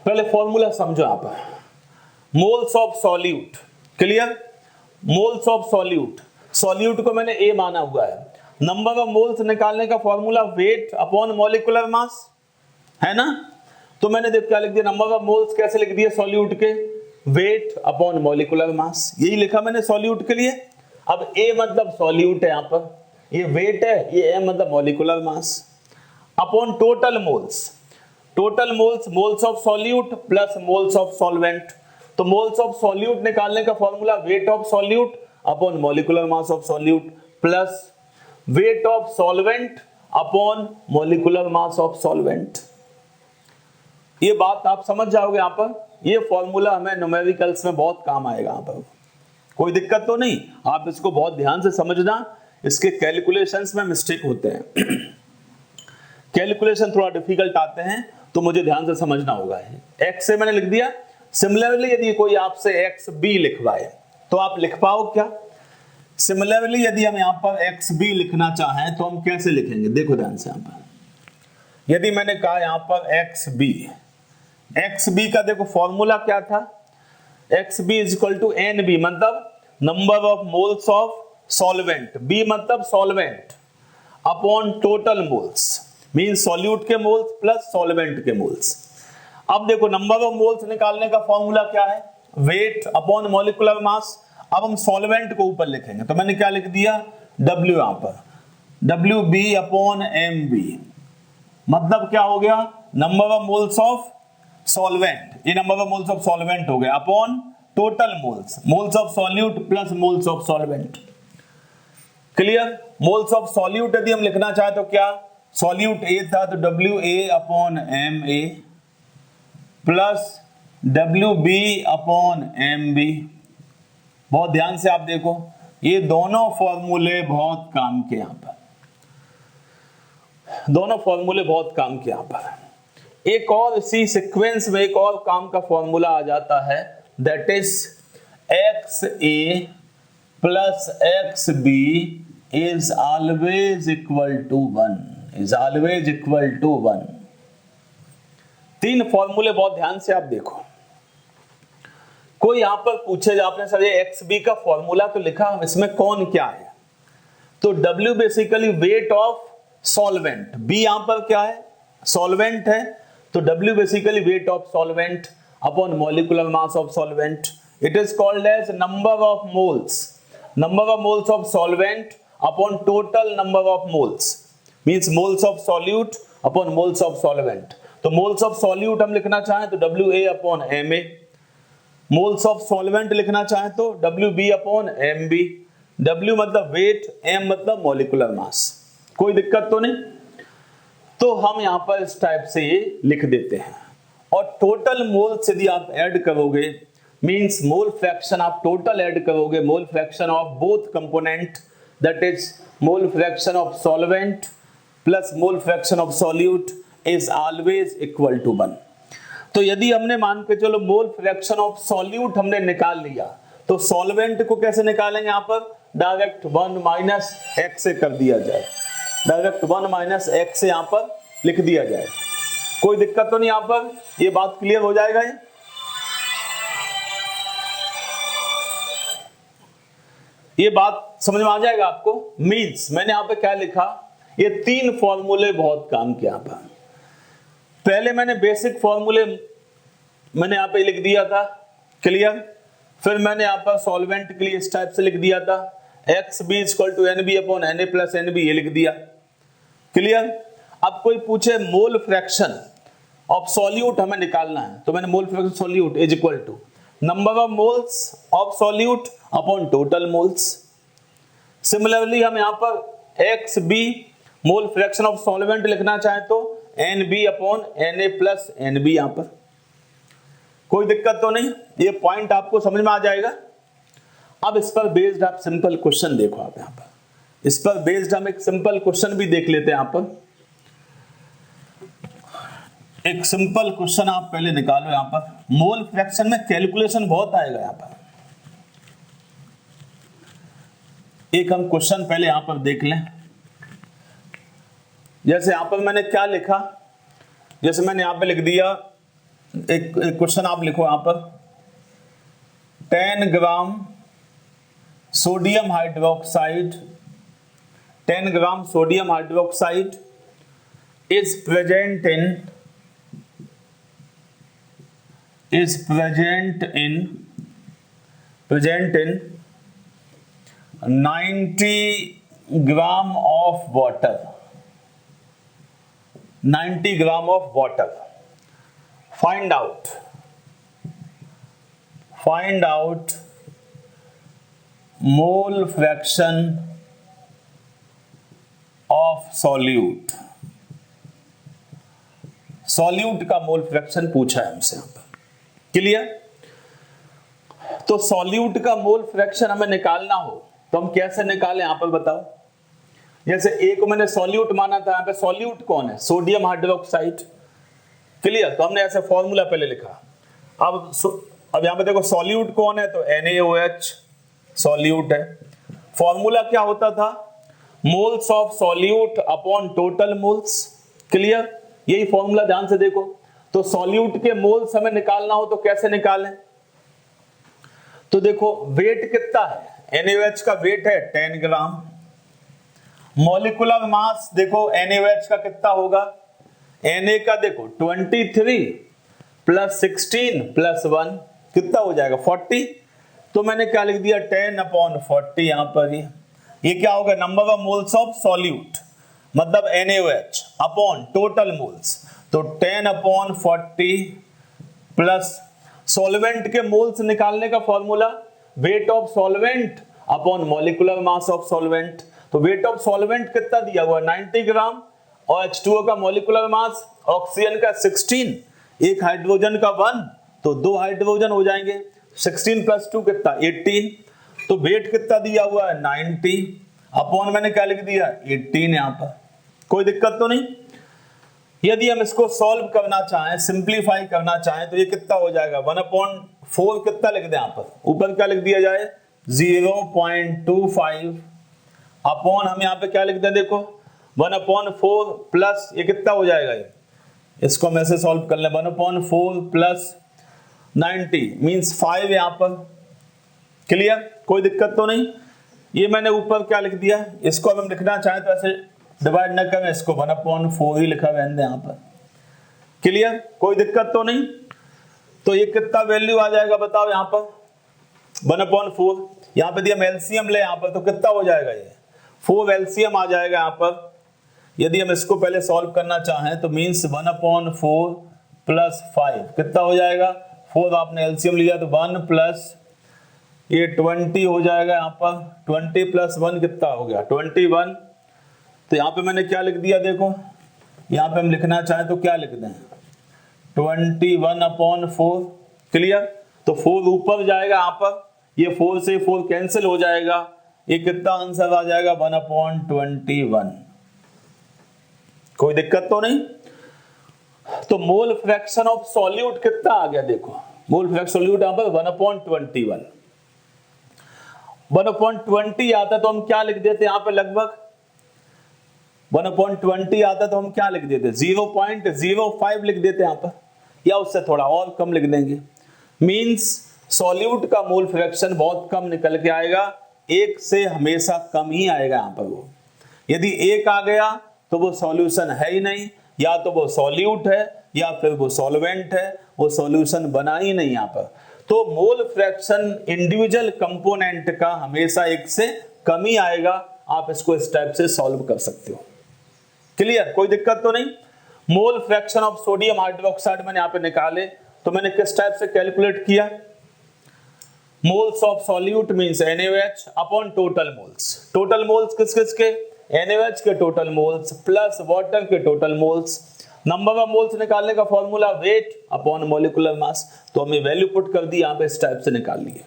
पहले फॉर्मूला समझो आप, moles of solute. Clear, moles of solute, solute को मैंने ए माना हुआ है। नंबर ऑफ मोल्स निकालने का फॉर्मूला वेट अपॉन मॉलिक्यूलर मास है ना। तो मैंने देख क्या लिख दिया, नंबर ऑफ मोल्स कैसे लिख दिया सॉल्यूट के, वेट अपॉन मॉलिक्यूलर मास, यही लिखा मैंने सॉल्यूट के लिए। अब ए मतलब सॉल्यूट है, यहां पर ये वेट है, ये ए मतलब molecular mass, upon total moles. Total moles, moles of solute plus moles of solvent. तो मोल्स ऑफ सॉल्यूट निकालने का formula wait of solute upon molecular mass of solute plus wait of solvent upon molecular mass of solvent. ये बात आप समझ जाओगे यहां पर, ये फॉर्मूला हमें न्यूमेरिकल्स में बहुत काम आएगा यहां पर, कोई दिक्कत तो नहीं। आप इसको बहुत ध्यान से समझना, इसके कैलकुलेशंस में मिस्टेक होते हैं कैलकुलेशन थोड़ा डिफिकल्ट आते हैं, तो मुझे ध्यान से समझना होगा। एक्स से मैंने लिख दिया। सिमिलरली यदि कोई आपसे एक्स बी लिखवाए तो आप लिख पाओ क्या। सिमिलरली यदि हम यहां पर एक्स बी लिखना चाहें तो हम कैसे लिखेंगे, देखो ध्यान से। यहां पर यदि मैंने कहा यहां पर एक्स बी का देखो फॉर्मूला क्या था, X B is equal to N B मतलब number of moles of solvent, B मतलब solvent, upon total moles, mean solute के मोल्स प्लस सॉल्वेंट के मोल्स। अब देखो नंबर ऑफ मोल्स निकालने का फॉर्मूला क्या है, वेट अपॉन मॉलिक्यूलर मास। अब हम सॉल्वेंट को ऊपर लिखेंगे, तो मैंने क्या लिख दिया, W यहां पर, WB अपॉन MB, मतलब क्या हो गया, number of moles of solvent, ये number of moles of solvent हो गया, upon total moles, moles of solute plus moles of solvent. Clear, moles of solute यदि हम लिखना चाहे तो क्या, सॉल्यूट ए था तो WA upon MA plus WB upon MB। बहुत ध्यान से आप देखो, ये दोनों फॉर्मूले बहुत काम के यहां पर, दोनों फॉर्मूले बहुत काम के यहां पर। एक और इसी सीक्वेंस में एक और काम का फॉर्मूला आ जाता है, that is XA plus XB is always equal to 1, is always equal to 1। तीन फॉर्मूले बहुत ध्यान से आप देखो। कोई यहां पर पूछे, आपने सर ये XB का फॉर्मूला तो लिखा, इसमें कौन क्या है, तो W basically weight of solvent, B यहां पर क्या है, सॉल्वेंट है, तो W basically weight of solvent upon molecular mass of solvent. It is called as number of moles, number of moles of solvent upon total number of moles, means moles of solute upon moles of solvent. तो moles of solute हम लिखना चाहें तो WA upon MA, moles of solvent लिखना चाहें तो WB upon MB। W मतलब wait, M मतलब मॉलिक्यूलर मास, कोई दिक्कत तो नहीं। तो हम यहां पर इस टाइप से ये लिख देते हैं। और टोटल मोल्स यदि आप ऐड करोगे, मींस मोल फ्रैक्शन आप टोटल ऐड करोगे, mole fraction of both component, that is mole fraction of solvent plus mole fraction of solute is always equal to 1। तो यदि हमने मान के चलो मोल फ्रैक्शन ऑफ सॉल्यूट हमने निकाल लिया, तो सॉल्वेंट को कैसे निकालेंगे, यहां पर डायरेक्ट 1 माइनस x से कर दिया जाए, डायरेक्ट 1 माइनस x से यहां पर लिख दिया जाए, कोई दिक्कत तो नहीं। यहां पर ये बात क्लियर हो जाएगा। ये बात समझ में आ जाएगा आपको। मींस मैंने यहाँ पे क्या लिखा, ये 3 फॉर्मूले बहुत काम किया यहाँ पर। पहले मैंने बेसिक फॉर्मूले मैंने यहाँ पे लिख दिया था, क्लियर। फिर मैंने यहाँ पर सॉल्वेंट के लिए इस टाइप से लिख दिया था, XB = NB / NA + NB, ये लिख दिया, क्लियर। अब कोई पूछे मोल फ्रैक्शन ऑफ सॉल्यूट हमें निकालना है, तो मैंने mole fraction solute = number of moles of solute upon total moles. Similarly हम यहाँ पर XB mole fraction of solvent लिखना चाहे तो NB / NA + NB, यहाँ पर कोई दिक्कत तो नहीं, ये पॉइंट आपको समझ में आ जाएगा। अब इस पर बेस्ड आप सिंपल क्वेश्चन देखो, आप यहाँ पर इस पर बेस्ड हम एक सिंपल क्वेश्चन भी देख लेते हैं। यहाँ पर एक सिंपल क्वेश्चन आप पहले निकालो। यहाँ पर मोल फ्रैक्शन में कैलकुलेशन बहुत आएगा। यहाँ पर एक हम क्वेश्चन पहले यहाँ पर देख लें। जैसे यहाँ पर मैंने क्या लिखा, जैसे मैंने यहाँ पे लिख दिया, एक क्वेश्चन आप लिखो यहाँ पर, 10 gram sodium hydroxide, 10 gram sodium hydroxide is present in 90 gram of water, 90 gram of water. Find out mole fraction of solute. Solute का मोल फ्रैक्शन पूछा है हमसे यहाँ पर, क्लियर। तो सॉल्यूट का मोल फ्रैक्शन हमें निकालना हो तो हम कैसे निकालें, यहाँ पर बताओ। जैसे ए को मैंने सॉल्यूट माना था, यहाँ पे सॉल्यूट कौन है, सोडियम हाइड्रोक्साइड, क्लियर। तो हमने ऐसे फॉर्मूला पहले लिखा। अब यहाँ पे देखो सॉल्यूट कौन है, तो NaOH सॉल्यूट है। फॉर्मूला क्या होता था, moles of solute upon total moles, clear. यही फॉर्मूला ध्यान से देखो। तो सॉल्यूट के मोल्स हमें निकालना हो तो कैसे निकालें, तो देखो वेट कितना है, NaOH का वेट है 10 ग्राम। मॉलिक्यूलर मास देखो NaOH का कितना होगा, Na का देखो 23 + 16 + 1 कितना हो जाएगा 40। तो मैंने क्या लिख दिया 10/40 यहाँ पर। ये क्या होगा, number of moles of solute, मतलब NaOH अपॉन टोटल मोल्स। तो 10/40 प्लस सॉल्वेंट के मोल्स निकालने का formula wait of solvent upon molecular mass of solvent. तो वेट ऑफ सॉल्वेंट कितना दिया हुआ 90 ग्राम, और H2O का मॉलिक्यूलर मास, ऑक्सीजन का 16, एक हाइड्रोजन का 1, तो 2 हाइड्रोजन हो जाएंगे। 16 + 2 कितना 18। तो वेट कितना दिया हुआ है 90, अपॉन मैंने क्या लिख दिया 18 यहाँ पर। कोई दिक्कत तो नहीं। यदि हम इसको सॉल्व करना चाहें, सिंप्लीफाई करना चाहें, तो ये कितना हो जाएगा 1/4 कितना लिख दें यहाँ पर, ऊपर क्या लिख दिया जाए 0.25, अपॉन हम यहाँ पे क्या लिख दें देखो 1/4 प्लस ये कितना हो जाएगा, ये इसको हम ऐसे सॉल्व कर लें 1/4 प्लस 90 मीन्स 5 यहाँ पर, क्लियर। कोई दिक्कत तो नहीं। ये मैंने ऊपर क्या लिख दिया, इसको अब हम लिखना चाहें तो ऐसे डिवाइड न करें, इसको 1/4 ही लिखा रहने यहाँ पर, क्लियर। कोई दिक्कत तो नहीं। तो ये कितना वैल्यू आ जाएगा बताओ यहाँ पर 1/4। यहाँ पे दिया एलसीएम ले यहाँ पर, तो कितना हो जाएगा ये 4 एलसीएम आ जाएगा यहाँ पर। यदि हम इसको पहले सॉल्व करना चाहें तो मीन्स 1/4 प्लस 5 कितना हो जाएगा 4, आपने एलसीएम लिया तो 1 प्लस ये 20 हो जाएगा यहाँ पर। 20 + 1 कितना हो गया 21। तो यहाँ पे मैंने क्या लिख दिया देखो, यहाँ पे हम लिखना चाहें तो क्या लिख दें 21/4, क्लियर। तो 4 ऊपर जाएगा यहाँ पर, ये 4 से 4 कैंसिल हो जाएगा, ये कितना आंसर आ जाएगा 1/21। कोई दिक्कत तो नहीं। तो मोल फ्रैक्शन ऑफ सॉल्यूट कितना आ गया देखो, मोल फ्रैक्शन सॉल्यूट यहाँ पर 1/21। 1/20 आता तो हम क्या लिख देते यहाँ पे, लगभग 1/20 आता तो हम क्या लिख देते 0.05 लिख देते यहाँ पर, या उससे थोड़ा और कम लिख देंगे। मींस सॉल्यूट का मोल फ्रैक्शन बहुत कम निकल के आएगा, एक से हमेशा कम ही आएगा यहाँ पर। वो यदि एक आ गया तो वो सॉल्यूशन है ही नहीं, या तो वो सॉल्यूट है या फिर वो सॉल्वेंट है, वो सॉल्यूशन बना ही नहीं यहाँ पर। तो मोल फ्रैक्शन इंडिविजुअल कंपोनेंट का हमेशा एक से कम ही आएगा। आप इसको इस टाइप से सॉल्व कर सकते हो। क्लियर, कोई दिक्कत तो नहीं। मोल फ्रैक्शन ऑफ सोडियम हाइड्रोक्साइड मैंने यहाँ पे निकाले, तो मैंने किस टाइप से कैलकुलेट किया? Moles of solute means NaOH upon total moles. Total moles किस किस के? NaOH के टोटल मोल्स प्लस वाटर के total moles. Number of moles निकालने का फॉर्मूला वेट अपॉन मॉलिक्यूलर मास। तो हमने वैल्यू पुट कर दी यहाँ पे, इस टाइप से निकाल लिए।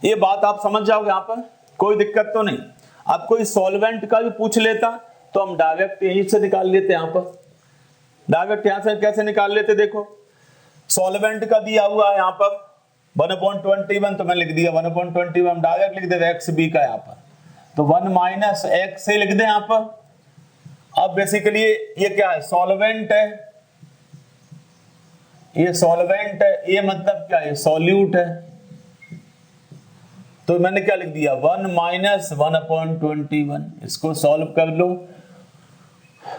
ये बात आप समझ जाओगे यहाँ पर, कोई दिक्कत तो नहीं। अब कोई सॉल्वेंट का भी पूछ लेता तो हम डायरेक्ट यहीं से निकाल लेते। यहाँ पर डायरेक्ट यहाँ से कैसे निकाल लेते? देखो, सॉल्वेंट का दिया हुआ है यहाँ पर 1/21, तो मैं लिख दिया 1/21, डायरेक्ट लिख दे एक्स बी का यहाँ पर, तो 1 माइनस एक्स से लिख दे यहाँ पर। अब बेसिकली ये क्या है? सॉल्वेंट है, ये सॉल्वेंट है, ये मतलब क्या है? सॉल्यूट है। तो मैंने क्या लिख दिया? 1 माइनस 1/21। इसको सॉल्व कर लो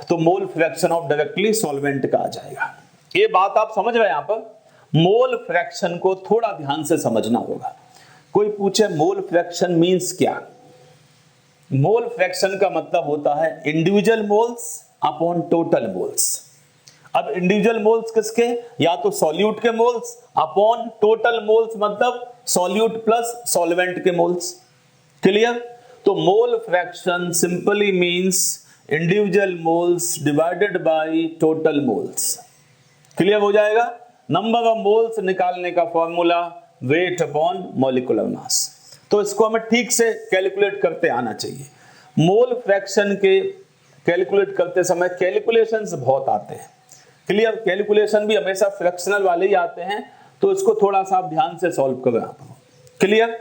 तो मोल फ्रैक्शन ऑफ डायरेक्टली सॉल्वेंट का आ जाएगा। ये बात आप समझ रहे हैं? यहाँ पर मोल फ्रैक्शन को थोड़ा ध्यान से समझना होगा। कोई पूछे मोल फ्रैक्शन मींस क्या? मोल फ्रैक्शन का मतलब होता है individual moles upon total moles. अब इंडिविजुअल मोल्स किसके? या तो सॉल्यूट के मोल्स अपॉन टोटल मोल्स, मतलब सॉल्यूट प्लस सॉल्वेंट के मोल्स। क्लियर? तो mole fraction simply means individual moles divided by total moles. Clear हो जाएगा? नंबर ऑफ मोल्स निकालने का फॉर्मूला वेट अपॉन मॉलिक्यूलर मास। तो इसको हमें ठीक से कैलकुलेट करते आना चाहिए। मोल फ्रैक्शन के कैलकुलेट करते समय कैलकुलेशंस बहुत आते हैं। क्लियर? कैलकुलेशन भी हमेशा फ्रैक्शनल वाले ही आते हैं, तो इसको थोड़ा सा आप ध्यान से सॉल्व करें आप। क्लियर?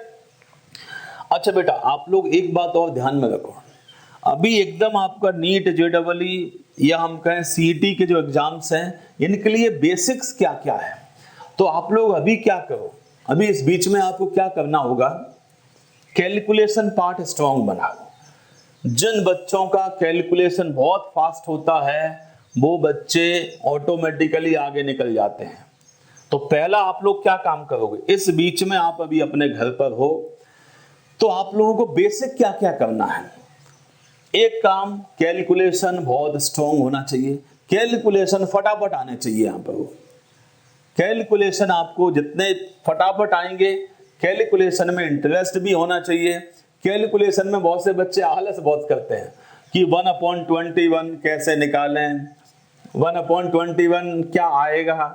अच्छा बेटा, आप लोग एक बात और ध्यान में रखो, अभी एकदम आपका नीट JEE या हम कहें CET के जो एग्जाम्स हैं, इनके लिए बेसिक्स क्या क्या है। तो आप लोग अभी क्या करो, अभी इस बीच में आपको क्या करना होगा, कैलकुलेशन पार्ट स्ट्रॉन्ग बनाओ। जिन बच्चों का कैलकुलेशन बहुत फास्ट होता है वो बच्चे ऑटोमेटिकली आगे निकल जाते हैं। तो पहला आप लोग क्या काम करोगे, इस बीच में आप अभी अपने घर पर हो तो आप लोगों को बेसिक क्या क्या करना है। एक काम, कैलकुलेशन बहुत स्ट्रॉन्ग होना चाहिए, कैलकुलेशन फटाफट आने चाहिए। यहाँ पर कैलकुलेशन आपको जितने फटाफट आएंगे, कैलकुलेशन में इंटरेस्ट भी होना चाहिए। कैलकुलेशन में बहुत से बच्चे आलस बहुत करते हैं कि 1/21 कैसे निकालें, 1/21 क्या आएगा,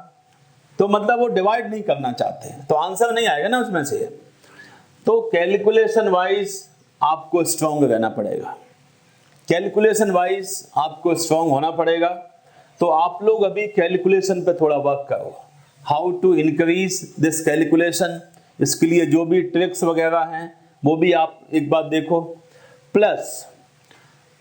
तो मतलब वो डिवाइड नहीं करना चाहते हैं, तो आंसर नहीं आएगा ना उसमें से। तो कैलकुलेशन वाइज आपको स्ट्रॉन्ग रहना पड़ेगा, कैलकुलेशन वाइज आपको स्ट्रॉन्ग होना पड़ेगा। तो आप लोग अभी कैलकुलेशन पे थोड़ा वर्क करो, how to increase this calculation. इसके लिए जो भी ट्रिक्स वगैरह हैं वो भी आप एक बार देखो। प्लस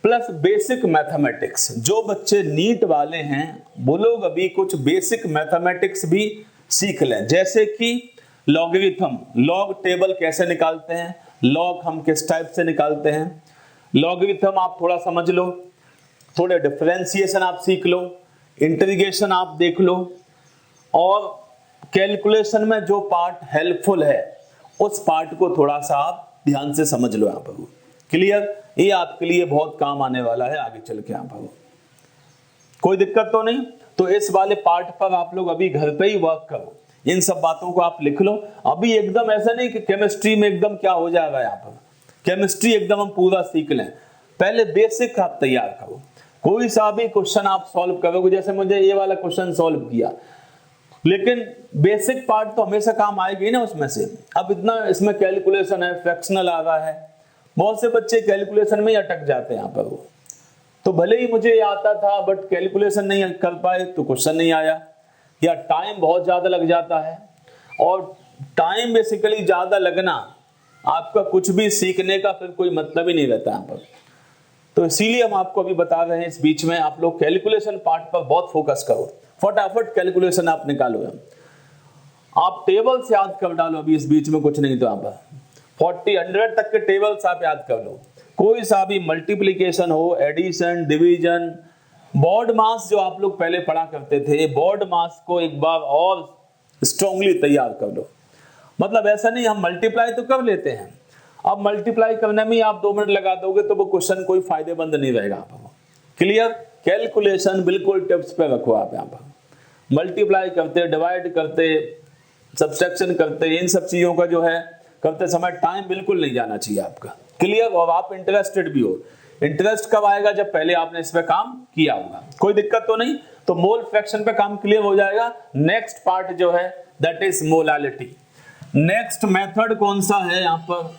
बेसिक मैथमेटिक्स, जो बच्चे नीट वाले हैं वो लोग अभी कुछ बेसिक मैथमेटिक्स भी सीख लें, जैसे कि लॉगरिथम, लॉग टेबल कैसे निकालते हैं, लॉग हम किस टाइप से निकालते हैं। लॉगरिथम आप थोड़ा समझ लो, थोड़े डिफरेंशिएशन आप सीख लो, इंटीग्रेशन आप देख लो, और कैलकुलेशन में जो पार्ट हेल्पफुल है उस पार्ट को थोड़ा सा आप ध्यान से समझ लो यहाँ पर। क्लियर? ये आपके लिए बहुत काम आने वाला है आगे चल के यहाँ पर, कोई दिक्कत तो नहीं। तो इस वाले पार्ट पर आप लोग अभी घर पे ही वर्क करो, इन सब बातों को आप लिख लो। अभी एकदम ऐसा नहीं कि केमिस्ट्री में एकदम क्या हो जाएगा, यहाँ पर केमिस्ट्री एकदम हम पूरा सीख लें, पहले बेसिक आप तैयार करो। कोई सा भी क्वेश्चन आप सॉल्व करोगे, जैसे मुझे ये वाला क्वेश्चन सॉल्व किया, लेकिन बेसिक पार्ट तो हमेशा काम आएगी ना उसमें से। अब इतना इसमें कैलकुलेशन है, फ्रैक्शनल आ रहा है, बहुत से बच्चे कैलकुलेशन में ही अटक जाते हैं यहाँ पर। वो तो भले ही मुझे आता था बट कैलकुलेशन नहीं कर पाए तो क्वेश्चन नहीं आया, या टाइम बहुत ज्यादा लग जाता है। और टाइम बेसिकली ज्यादा लगना आपका कुछ भी सीखने का फिर कोई मतलब ही नहीं रहता यहाँ पर। तो इसीलिए हम आपको अभी बता रहे हैं, इस बीच में आप लोग कैलकुलेशन पार्ट पर बहुत फोकस करो, फटाफट कैलकुलेशन आप निकालो। आप टेबल से याद कर डालो अभी इस बीच में, कुछ नहीं तो यहाँ पर 40 100 तक के टेबल्स आप याद कर लो। कोई सा भी मल्टीप्लिकेशन हो, एडिशन, डिवीजन, बोर्ड मास जो आप लोग पहले पढ़ा करते थे, बोर्ड मास को एक बार और स्ट्रांगली तैयार कर लो। मतलब ऐसा नहीं हम मल्टीप्लाई तो कर लेते हैं, अब मल्टीप्लाई करने में आप 2 मिनट लगा दोगे तो वो क्वेश्चन कोई फायदेमंद नहीं रहेगा आपको। क्लियर? कैलकुलेशन बिल्कुल टिप्स पे रखो आप यहाँ पर। मल्टीप्लाई करते, डिवाइड करते, सब्सट्रैक्शन करते, इन सब चीजों का जो है करते समय टाइम बिल्कुल नहीं जाना चाहिए आपका। क्लियर? और आप इंटरेस्टेड भी हो। इंटरेस्ट कब आएगा? जब पहले आपने इस पे काम किया होगा। कोई दिक्कत तो नहीं? तो मोल फ्रैक्शन पे काम क्लियर हो जाएगा। नेक्स्ट पार्ट जो है that is molality. Next method कौन सा है यहाँ पर?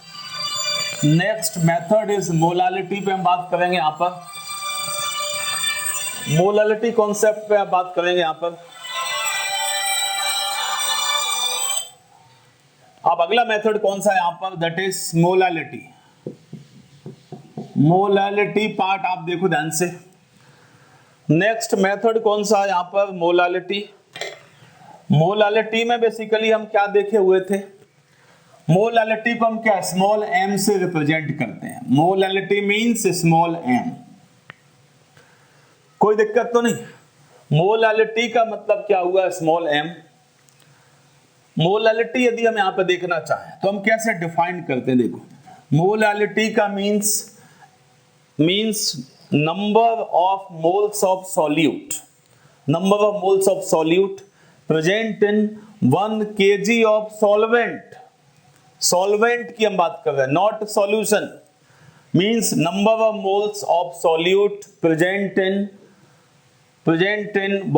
नेक्स्ट मेथड इज मोलालिटी पे हम बात करेंगे यहाँ पर। मोलालिटी कॉन्सेप्ट पे आप बात करेंगे यहाँ पर। अब अगला मेथड कौन सा है यहाँ पर? That is molality. Molality part आप देखो ध्यान से। नेक्स्ट मेथड कौन सा है यहाँ पर? मोलालिटी। मोलालिटी में बेसिकली हम क्या देखे हुए थे? मोलालिटी को हम क्या स्मॉल m से रिप्रेजेंट करते हैं। Molality means small m। कोई दिक्कत तो नहीं? मोलालिटी का मतलब क्या हुआ? Small m। मोलालिटी यदि हम यहां पे देखना चाहें तो हम कैसे डिफाइन करते हैं? देखो, मोलालिटी का means number of moles of solute, number of moles of solute present in 1 kg of solvent. Solvent की हम बात कर रहे हैं, not solution. Means number of moles of solute present in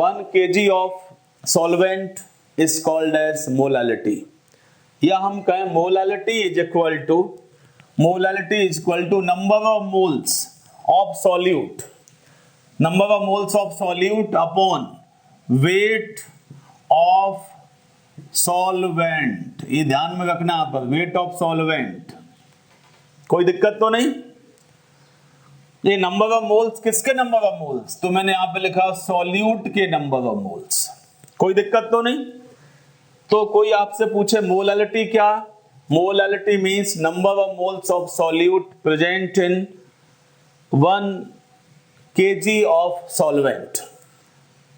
1 kg of solvent is called as molality। या हम कहें molality is equal to number of moles of solute, number of moles of solute upon weight of solvent। ये ध्यान में रखना आप, weight of solvent। कोई दिक्कत तो नहीं? ये नंबर ऑफ मोल्स किसके नंबर ऑफ मोल्स? तो मैंने यहां पे लिखा सॉल्यूट के नंबर ऑफ मोल्स। कोई दिक्कत तो नहीं? तो कोई आपसे पूछे मोलालिटी क्या? Molality means number of moles of solute present in 1 kg of solvent.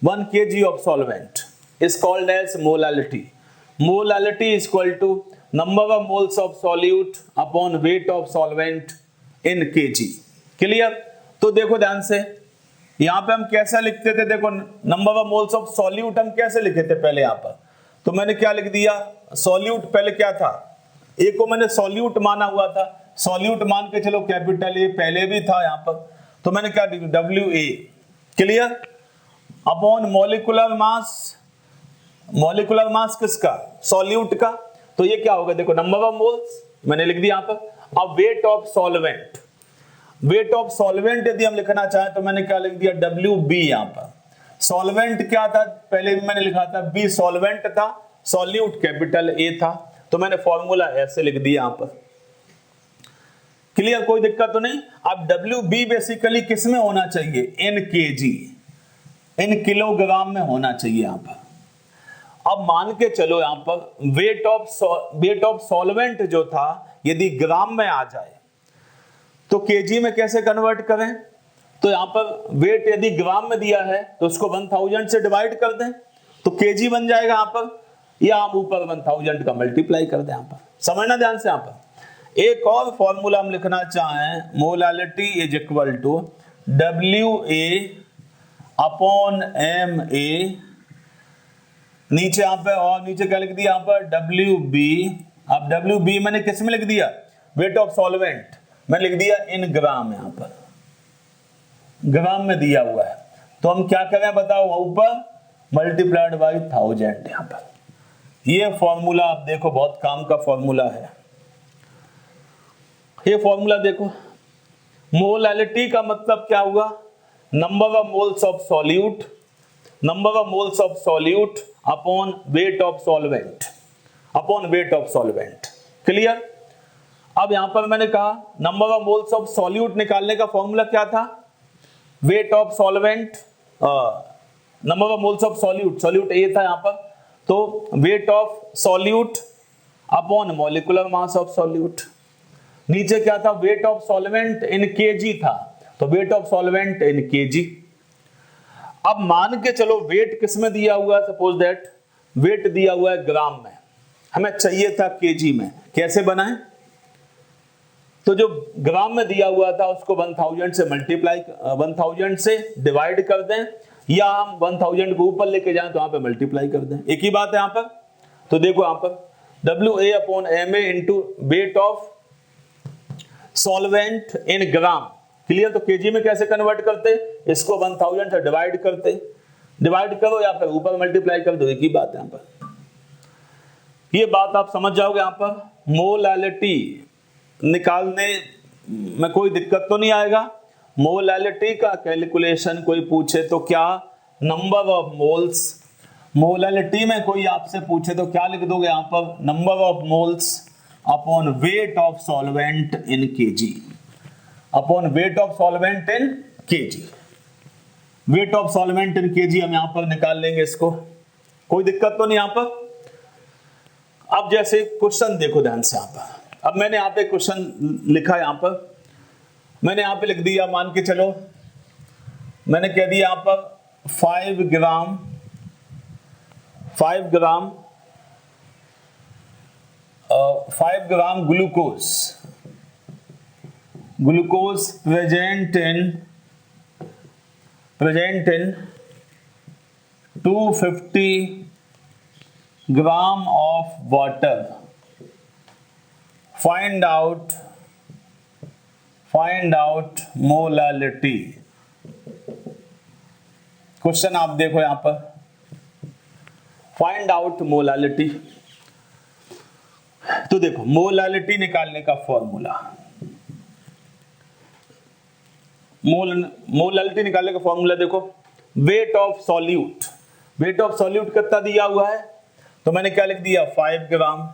1 kg of solvent is called as molality. Molality is equal to number of moles of solute upon weight of solvent in kg। Clear? तो देखो ध्यान से, यहां पे हम कैसा लिखते थे? देखो, number of moles of solute हम कैसे लिखे थे पहले? यहां पर तो मैंने क्या लिख दिया? सॉल्यूट पहले क्या था? ए को मैंने सॉल्यूट माना हुआ था, सॉल्यूट मान के चलो कैपिटल ए पहले भी था यहां पर, तो मैंने क्या लिखा? WA। क्लियर? अपॉन मॉलिक्यूलर मास। मॉलिक्यूलर मास किसका? सॉल्यूट का। तो ये क्या होगा? देखो, नंबर ऑफ मोल्स मैंने लिख दिया यहां पर। अब wait of solvent, wait of solvent यदि हम लिखना चाहें तो मैंने क्या लिख दिया? WB। यहां पर सॉल्वेंट क्या था? पहले भी मैंने लिखा था बी सॉल्वेंट था, सॉल्यूट कैपिटल ए था, तो मैंने फॉर्मूला ऐसे लिख दिया यहां पर। क्लियर? कोई दिक्कत तो नहीं? अब WB बेसिकली किस में होना चाहिए? इन kg, इन किलोग्राम में होना चाहिए यहां पर। अब मान के चलो यहां पर वेट ऑफ सॉल्वेंट जो था यदि ग्राम में आ जाए तो kg में कैसे कन्वर्ट करें? तो यहां पर वेट यदि ग्राम में दिया है तो उसको 1000 से डिवाइड कर दें तो kg बन जाएगा यहां पर, या हम ऊपर 1000 का मल्टीप्लाई कर दें। यहां पर समझना ध्यान से। यहां पर एक और फॉर्मूला हम लिखना चाहें, molality is equal to WA upon MA। नीचे यहां पे और नीचे क्या लिख दिया? यहां पर WB। अब WB मैंने किस में लिख दिया? वेट ऑफ सॉल्वेंट मैं लिख दिया इन ग्राम। यहां पर ग्राम में दिया हुआ है, तो हम क्या करें बताओ? ऊपर मल्टीप्लाइड बाई 1000। यहां पर ये फॉर्मूला आप देखो, बहुत काम का फॉर्मूला है ये फॉर्मूला। देखो, मोलालिटी का मतलब क्या हुआ? Number of moles of solute, number of moles of solute upon weight of solvent, upon weight of solvent. Clear? अब यहां पर मैंने कहा number of moles of solute निकालने का फॉर्मूला क्या था? Weight of solvent, number of moles of solute, solute A था यहां पर, तो weight of solute upon molecular mass of solute. नीचे क्या था, weight of solvent in kg था, तो weight of solvent in KG. अब मान के चलो वेट किस में दिया हुआ है, सपोज दैट वेट दिया हुआ है ग्राम में, हमें चाहिए था केजी में, कैसे बनाएं? तो जो ग्राम में दिया हुआ था उसको 1000 से मल्टीप्लाई 1000 से डिवाइड कर दें, या हम 1000 को ऊपर लेके जाएं तो यहाँ पे मल्टीप्लाई कर दें, एक ही बात है यहाँ पर। तो देखो यहाँ पर WA/MA into weight of solvent in gram, clear? तो केजी में कैसे कन्वर्ट करते, इसको 1000 से डिवाइड करते, डिवाइड करो या फिर ऊपर मल्टीप्लाई कर दो, एक ही बात है यहाँ पर। ये बात आप समझ जाओगे। यहाँ पर मोलालिटी निकालने में कोई दिक्कत तो नहीं आएगा। मोलालिटी का कैलकुलेशन कोई पूछे तो क्या, नंबर ऑफ मोल्स, मोलालिटी में कोई आपसे पूछे तो क्या लिख दोगे यहाँ पर, number of moles upon weight of solvent in KG, upon weight of solvent in KG. Wait of solvent in KG हम यहां पर निकाल लेंगे इसको, कोई दिक्कत तो नहीं यहां पर। अब जैसे क्वेश्चन देखो ध्यान से, यहां पर अब मैंने यहां पे क्वेश्चन लिखा, यहां पर मैंने यहां पे लिख दिया, मान के चलो मैंने कह दिया यहां पर 5 ग्राम 5 gram glucose present in 250 gram of water, find out molality. Question आप देखो यहां पर, फाइंड आउट मोलालिटी। तो देखो मोलालिटी निकालने का फॉर्मूला, मोलालिटी निकालने का फॉर्मूला देखो, wait of solute, wait of solute कितना दिया हुआ है, तो मैंने क्या लिख दिया 5 ग्राम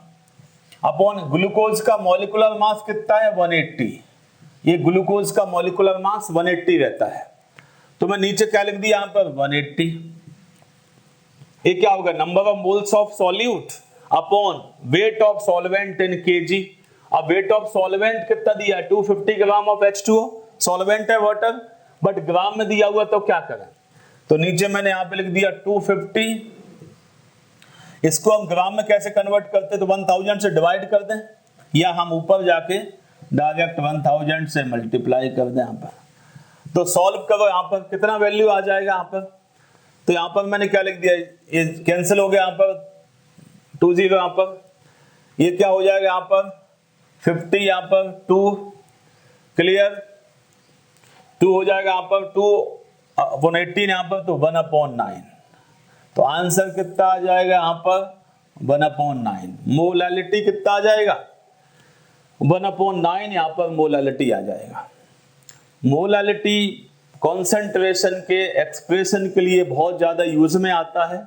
अपॉन ग्लूकोज का मॉलिक्यूलर मास कितना है 180, ये ग्लूकोज का मॉलिक्यूलर मास 180 रहता है, तो मैं नीचे क्या लिख दिया यहां पर 180। ये क्या होगा, number of moles of solute upon weight of solvent in KG. अब वेट ऑफ सॉल्वेंट कितना दिया है 250 ग्राम ऑफ H2O, सॉल्वेंट है वाटर, बट ग्राम में दिया हुआ, तो क्या करें, तो नीचे मैंने यहां पे लिख दिया 250, इसको हम ग्राम में कैसे कन्वर्ट करते, तो 1000 से डिवाइड कर दें, या हम ऊपर जाके डायरेक्ट 1000 से मल्टीप्लाई कर दें। यहां पर तो सॉल्व करो, यहां पर कितना वैल्यू आ जाएगा यहां पर, तो यहां पर मैंने क्या लिख दिया, ये कैंसिल हो गया, यहां पर 20 यहां पर, ये क्या हो जाएगा यहां पर 50, यहां पर 2, क्लियर 2 हो जाएगा यहां पर 2/18 यहां पर, तो 1/9, तो आंसर कितना आ जाएगा यहां पर 1/9। मोलालिटी कितना आ जाएगा 1/9, यहां पर मोलालिटी आ जाएगा। मोलालिटी कॉन्सेंट्रेशन के एक्सप्रेशन के लिए बहुत ज्यादा यूज में आता है,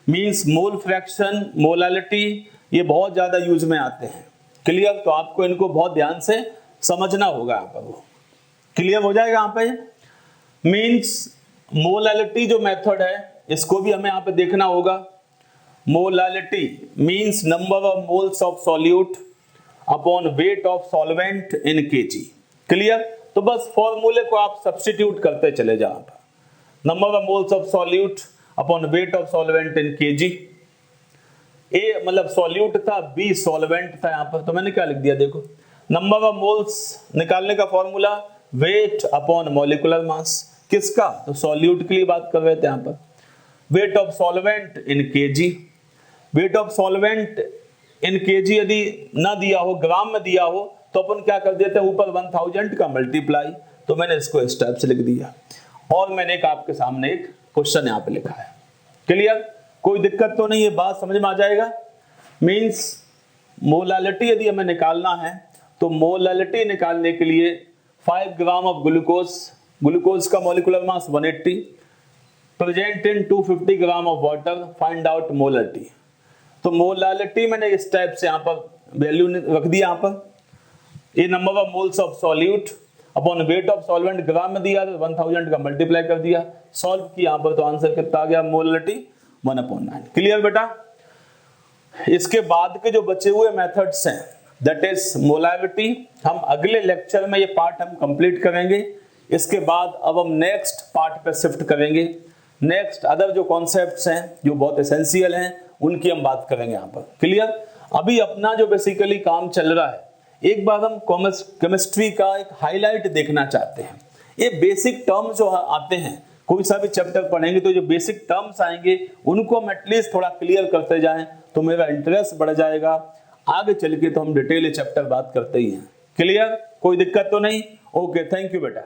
मींस मोल फ्रैक्शन, मोलालिटी, ये बहुत ज्यादा यूज में आते हैं, क्लियर? तो आपको इनको बहुत ध्यान से समझना होगा यहाँ पर, वो क्लियर हो जाएगा यहाँ पे। मींस मोलालिटी जो मेथड है इसको भी हमें यहाँ पे देखना होगा। Molality means number of moles of solute upon weight of solvent in kg, clear? तो बस फॉर्मूले को आप सब्स्टिट्यूट करते चले जाओ, number of moles of solute upon weight of solvent in kg. A मतलब सॉल्यूट था, बी सॉल्वेंट था यहाँ पर, तो मैंने क्या लिख दिया, देखो नंबर ऑफ मोल्स निकालने का फॉर्मूला वेट अपॉन मॉलिक्यूलर मास, किसका, तो सॉल्यूट के लिए बात कर रहे थे यहाँ पर। Wait of solvent in KG, wait of solvent in KG यदि ना दिया हो, ग्राम में दिया हो, तो अपन क्या कर देते हैं ऊपर 1000 का मल्टीप्लाई, तो मैंने इसको इस टाइप से लिख दिया, और मैंने एक आपके सामने एक क्वेश्चन यहाँ पे लिखा है, क्लियर? कोई दिक्कत तो नहीं है, बात समझ में आ जाएगा। मींस मोलालिटी यदि हमें निकालना है, तो मोलालिटी निकालने के लिए 5 ग्राम ऑफ ग्लूकोज का molecular mass 180, present in 250 gram of water, find out molality. तो मोलालिटी मैंने इस टाइप से यहाँ पर वैल्यू रख दिया, यहाँ पर ये number of moles of solute upon weight of solvent gram में दिया, तो 1000 का मल्टीप्लाई कर दिया, सॉल्व किया यहाँ पर, तो आंसर कितना आ गया मोलालिटी 1/9, क्लियर बेटा? इसके बाद के जो बचे हुए मेथड्स हैं दैट इज मोलैरिटी। हम अगले लेक्चर में ये पार्ट हम कंप्लीट करेंगे। इसके बाद अब हम नेक्स्ट पार्ट पे शिफ्ट करेंगे। नेक्स्ट अदर जो कॉन्सेप्ट्स हैं जो बहुत एसेंशियल हैं उनकी हम बात करेंगे यहाँ पर। क्लियर? अभी अपना जो बेसिकली काम चल रहा है, एक बार हम केमिस्ट्री का एक हाईलाइट देखना चाहते हैं। ये बेसिक टर्म्स जो आते हैं, कोई सा भी चैप्टर पढ़ेंगे तो जो बेसिक टर्म्स आएंगे उनको हम एटलीस्ट थोड़ा क्लियर करते जाएं तो मेरा इंटरेस्ट बढ़ जाएगा। आगे चल के तो हम डिटेल चैप्टर बात करते ही हैं। क्लियर? कोई दिक्कत तो नहीं? ओके, थैंक यू बेटा।